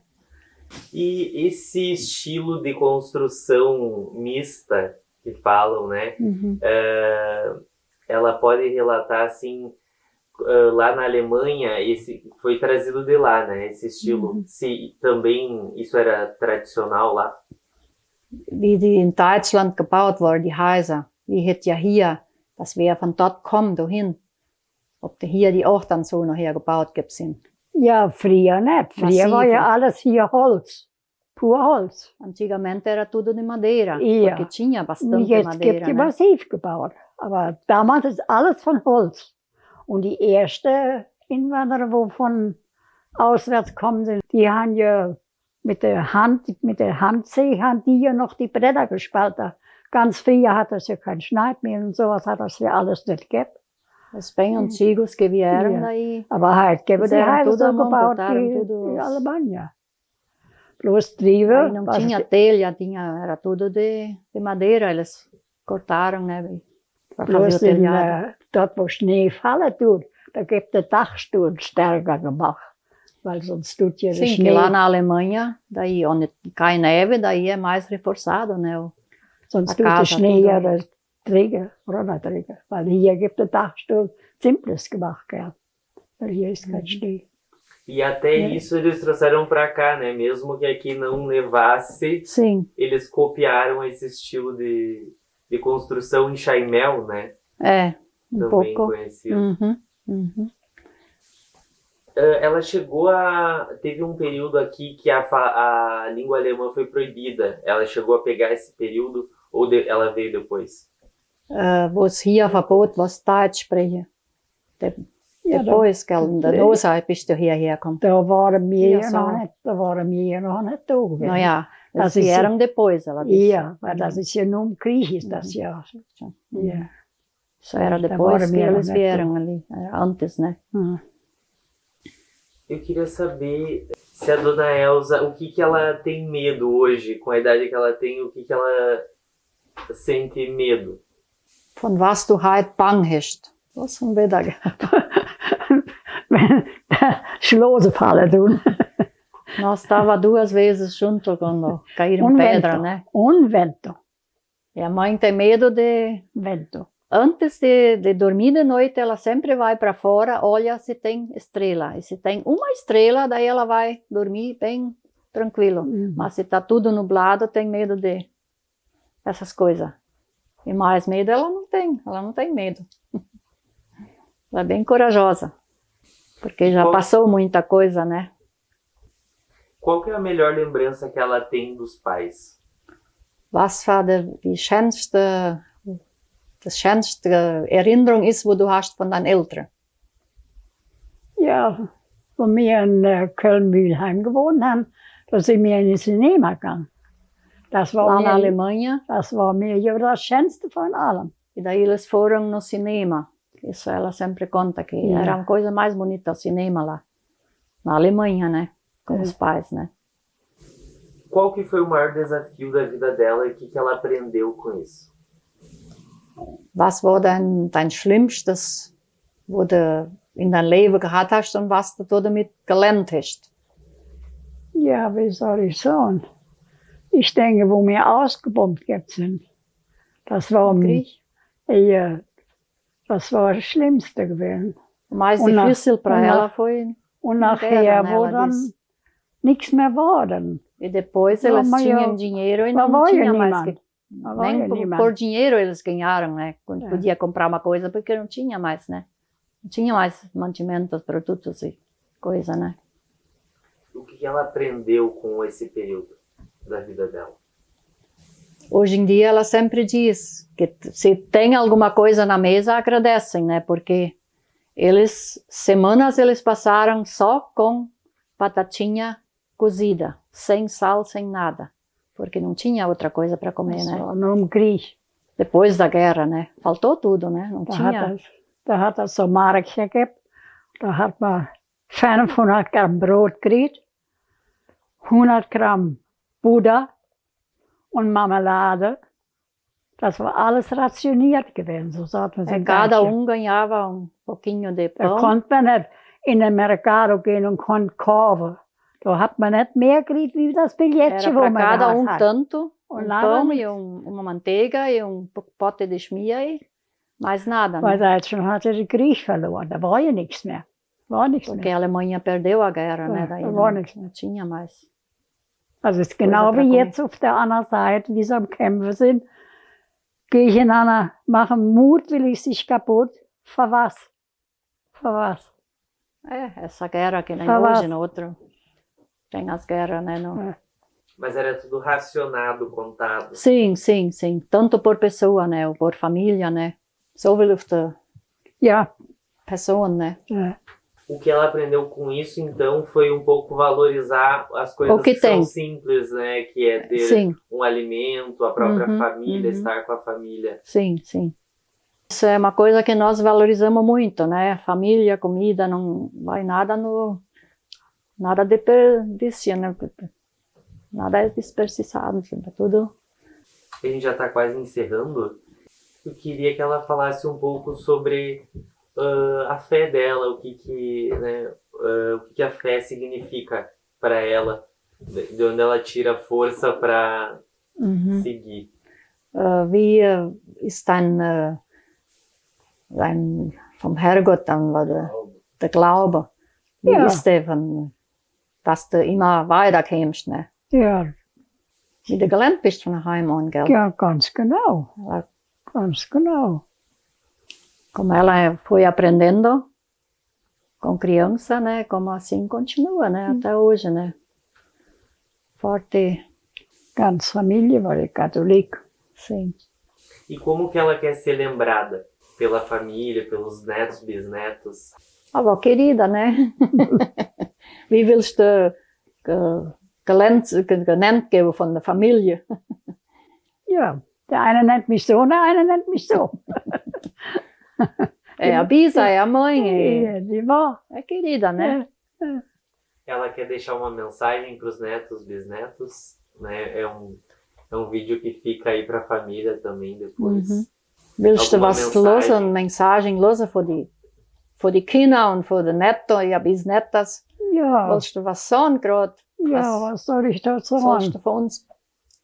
E esse estilo de construção mista que falam, né? Ela pode relatar assim, lá na Alemanha, esse foi trazido de lá, né? Esse estilo. Se também isso era tradicional lá. Wie die in Deutschland gebaut worden, die Häuser, die hätte ja hier, dass wer von dort kommt, dahin, ob die hier die auch dann so nachher gebaut gibt sind. Ja, früher nicht. Früher war ja alles hier Holz. Pur Holz. Antigamente era tudo de madeira, Ja. porque tinha bastante Jetzt madeira, gibt die né? massiv gebaut. Aber damals ist alles von Holz. Und die ersten Inwanderer, die von auswärts kommen, die haben ja mit der Handsäge, haben die ja noch die Bretter gespalten. Ganz früher hat es ja kein Schneidmehl und sowas hat es ja alles nicht gegeben. Os bem antigos que vieram Ja. daí. Aber heute gibt es die Fizeram Häuser tudo so à mão, gebaut botaram wie tudo in os- Alemanha. Bloß Triebe. Aí não tinha telha, era tudo de madeira, eles cortaram, né? Para fazer o Bloß telhado. dort, wo Schnee fallen tut, da gibt der Dachstuhl stärker gemacht. Weil sonst tut ja der Sim, que Schnee, lá na Alemanha, daí onde cai neve, daí é mais reforçado, né? sonst a tut der casa Schnee tudo. ja das träger, oder träger. Weil hier gibt der Dachstuhl simples gemacht, gell. Weil hier ist kein Schnee. E até isso eles trouxeram para cá, né? Mesmo que aqui não nevasse, Sim, eles copiaram esse estilo de construção em Chaimel, né? é, Também pouco. conhecido. Ela teve um período aqui que a língua alemã foi proibida. Ela chegou a pegar esse período ou ela veio depois? Wo es hier verbot was Deutsch sprechen. Ja, Depois, que da nossa bist du hierher gekommen. da waren wir Ja, ja so. noch nicht, da waren wir ja noch nicht da gewesen. Naja, Das eles ist so- vieram depois, ela disse. Ja, weil das ist ja nur im Krieg ist das ja. Ja. Isso era Da depois waren que wir noch eles nicht vieram ali, era antes, né? Hm. Eu queria saber se a dona Elza, o que ela tem medo hoje, com a idade que ela tem, o que ela sente medo? Von was du heute bang hast. Was haben wir da gehabt? Wenn Schlosen fallen tun. Nós estava duas vezes junto quando caíram Um pedra, vento. né? Um vento. E a mãe tem medo de... Vento. Antes de dormir de noite, ela sempre vai para fora, olha se tem estrela. E se tem uma estrela, daí ela vai dormir bem tranquilo. Mas se está tudo nublado, tem medo de essas coisas. E mais medo ela não tem medo. Ela é bem corajosa, porque já passou muita coisa, né? Qual que é a melhor lembrança que ela tem dos pais? Was war die schönste Erinnerung ist, wo du hast von deinen Eltern? Ja, wo wir in Köln-Mühlheim gewohnt haben, da sind wir in den Cinema gegangen. Das Lá war, na mir, Alemanha, das war mir ja das Schönste von allem. e daí eles foram no cinema. Isso ela sempre conta, que era a coisa mais bonita, o cinema lá. Na Alemanha, né? Com os pais, né? Qual que foi o maior desafio da vida dela e o que ela aprendeu com isso? Was war dein Schlimmstes, wo du in dein Leben gehabt hast und was du damit gelernt hast? Ja, wie soll ich sagen? Ich denke, wo wir ausgebombt sind, das war, Krieg? ja, das war das Schlimmste gewesen. O mais Und nach- difícil para und ela nach- foi... Und Na nachher, guerra, né, wo ela dann disse. nichts mehr war, dann E depois Não, eles mas tinham eu- dinheiro e não não vai tinha animar. mais que... da war Nem ja por niemand. dinheiro eles ganharam, né? Quando podia comprar uma coisa, porque não tinha mais, né? Não tinha mais mantimentos, produtos e coisa, né? O que ela aprendeu com esse período da vida dela? Hoje em dia ela sempre diz que se tem alguma coisa na mesa, agradecem, né? Porque semanas eles passaram só com batatinha cozida, sem sal, sem nada. Porque não tinha outra coisa para comer, Das né? war nur im Krieg. Depois da guerra, né? Faltou tudo, né? Não tinha... Da hat es so Markchen gegeben. Da hat man 500 Gramm Brot gekriegt, 100 Gramm Butter und Marmelade. Das war alles rationiert gewesen, so sagt man es in Cada Deutschland. ganhava pouquinho de Da pão. konnte man nicht in den Mercado gehen und konnte kaufen. Da hat man nicht mehr gekriegt wie das Era Billettchen, wo para man cada gehabt hat. tanto pão e uma manteiga e pote de schmier e mais nada, Weil né? Deutschland hatte den Krieg verloren, da war ja nichts mehr. War nichts Porque mehr. a Alemanha perdeu a guerra, né? Daí da war não, nichts mehr. não tinha mais. Also es ist genau pra wie comer. jetzt auf der anderen Seite, wie sie am Kämpfen sind. Gegeneinander machen mutwillig sich kaputt. Für was? Für was? Essa guerra que nem Fala. hoje no outro tem as guerras, né? No... Mas era tudo racionado, contado. Sim, sim, sim. Tanto por pessoa, né? Ou por família, né? Zoveel Ja. pessoas, né? Ja. O que ela aprendeu com isso, então, foi um pouco valorizar as coisas O que são tem. simples, né? Que é ter Sim, um alimento, a própria Uhum, família, uhum. estar com a família. sim, sim. Isso é uma coisa que nós valorizamos muito, né? Família, comida, não vai nada no... Nada desperdício, né? Nada é desperdiçado, sempre tudo. A gente já está quase encerrando. Eu queria que ela falasse um pouco sobre a fé dela, o que a fé significa para ela, de onde ela tira força para seguir. Wie ist vom Herrgott dann, der Glaube? Wie Ja. ist der, dass du immer weiterkommst, ne? Ja, Wie du gelernt bist von daheim an, gell? ja, ganz genau. Ela, Ganz genau. como ela foi aprendendo com criança, né? Como assim continua, né? Até hoje, né? Forte, Ganz Familie war die Katholik. sim. E como que ela quer ser lembrada? Pela família, pelos netos, bisnetos? Aber querida, né? Wie willst du genannt geben von der Familie? Ja, der eine nennt mich so und der eine nennt mich so. É a bisa, é a mãe, Ja, die war. é querida, né? Ela quer deixar uma mensagem para os netos, bisnetos, né? É um vídeo que fica aí para a família também depois. Willst du Alguma was hören, Mensagem hören für die Kinder und für die Neto e a bisnetas? Ja, Willst du was sagen gerade? ja, was soll ich da Sollst sagen? du für uns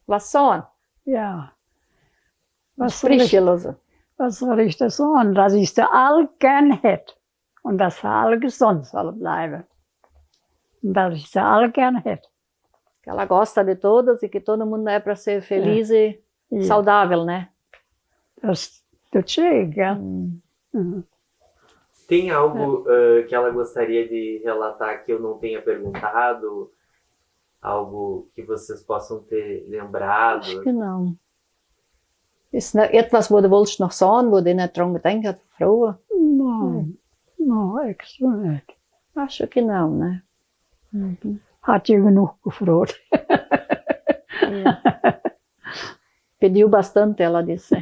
was sagen? Ja. Was Sprich hören. was soll ich da sagen? Dass ich sie all gern hätte. Und dass sie alle gesund sollen bleiben. Und dass ich sie alle gern hätte. Que ela gosta de todos e que todo mundo é para ser feliz e Ja. saudável, né? Das tut schön, gell? Mhm. Tem algo que ela gostaria de relatar que eu não tenha perguntado? Algo que vocês possam ter lembrado? Acho que não. Ist noch etwas, wo du willst noch sagen, wo du nicht dran gedacht hast, Frau? Nein, nein, extra nicht. Acho que não, né? Hat ja genug gefroht. Pediu bastante, ela disse.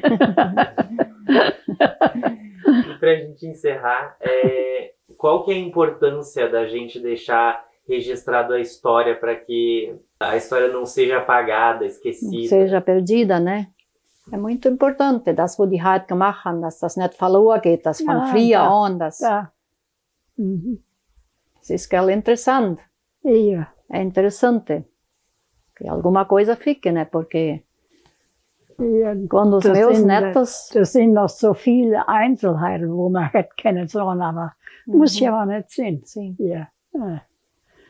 E pra gente encerrar, qual que é a importância da gente deixar registrado a história para que a história não seja apagada, esquecida? Seja perdida, né? É muito importante, das, wo die heute gemacht haben, dass das nicht verloren geht, das von Ja, früher ja. an, das, Ja. Mhm. das ist gell, interessante. Ja. É interessante que alguma coisa fique, né? Porque Ja. quando os Das meus sind, netos... Das sind noch so viele Einzelheiten, wo man hätte kennen sollen, aber muss ja aber nicht sein. Sim. Ja. Ja.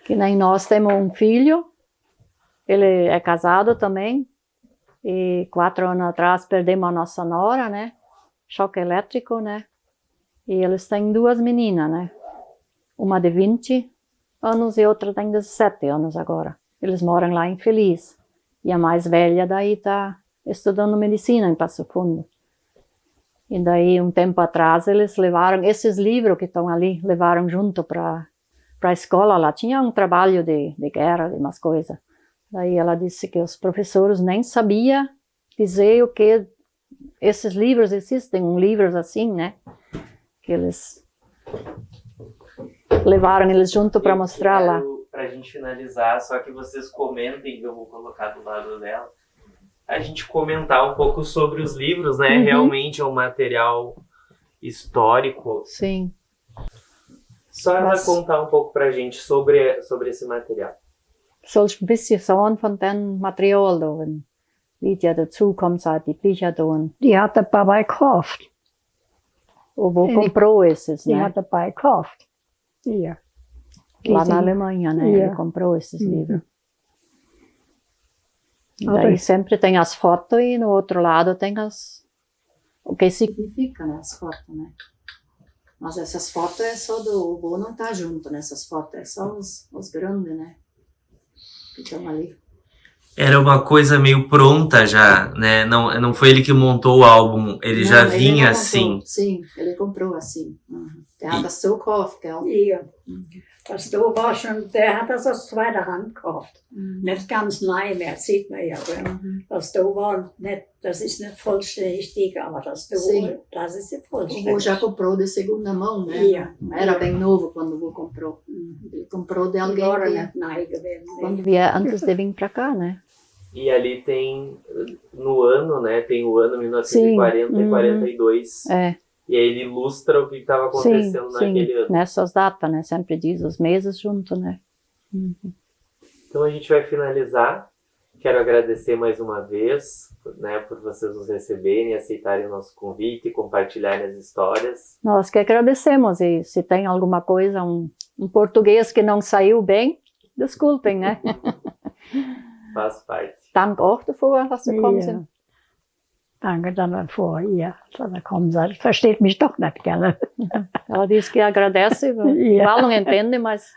Que nem nós temos filho, ele é casado também, e 4 anos atrás perdemos a nossa nora, né? Choque elétrico, né? E eles têm 2 meninas, né? Uma de 20 anos e outra tem 17 anos agora. Eles moram lá em Feliz. E a mais velha daí está estudando medicina em Passo Fundo. E daí, um tempo atrás, eles levaram esses livros que estão ali, levaram junto para a escola. Lá tinha um trabalho de guerra, de umas coisas. Daí ela disse que os professores nem sabiam dizer o que esses livros existem, livros assim, né? Que eles levaram eles junto para mostrar lá. Para a gente finalizar, só que vocês comentem, eu vou colocar do lado dela, a gente comentar um pouco sobre os livros, né? Realmente é um material histórico. Sim. Só ela contar um pouco pra gente sobre esse material. Soll ich ein bisschen sagen von dem Material da? Lydia dazugekommen seid, die Bücher da. Die hat der Papa gekauft. O vô comprou esses, Die né? hat der Papa gekauft. Ja. Lá na Sim. Alemanha, né? Yeah. Ele comprou esses livros. E Ah, daí bem. sempre tem as fotos e no outro lado tem o que significa, né? As fotos, né? Mas essas fotos é só do... O vô não tá junto nessas fotos, é só os grandes, né? Que estão ali. Era uma coisa meio pronta já, né? Não foi ele que montou o álbum, ele já Não, vinha não assim. comprou. Sim, ele comprou assim. Der hat das so gekauft, gell? Ja. Das da war schon, der hat das aus zweiter Hand gekauft. Nicht ganz neu mehr, sieht man ja. Gell? Das da war nicht, das ist nicht vollständig, aber das da, Sim. das ist ja O vô vollständig. já comprou de segunda mão, né? Yeah. Não era bem novo quando o vô comprou. Ele comprou de alguém War que... nicht neu gewesen. Quando vier antes de vir pra cá, né? E ali tem, no ano, né? Tem o ano 1940 Sim, e 42. É, E aí ele ilustra o que estava sim, acontecendo naquele sim. ano. Nessas datas, né? Sempre diz os meses junto, né? Então a gente vai finalizar. Quero agradecer mais uma vez, né, por vocês nos receberem, aceitarem o nosso convite e compartilharem as histórias. Nós que agradecemos e se tem alguma coisa, um português que não saiu bem, desculpem, né? Faz parte. Dank auch dafür, dass Sie gekommen Ja. sind. Danke dann davor, ja. So, da kommen sie. Versteht mich doch nicht gerne. Ela disse que agradece, Yeah. igual não entende, mas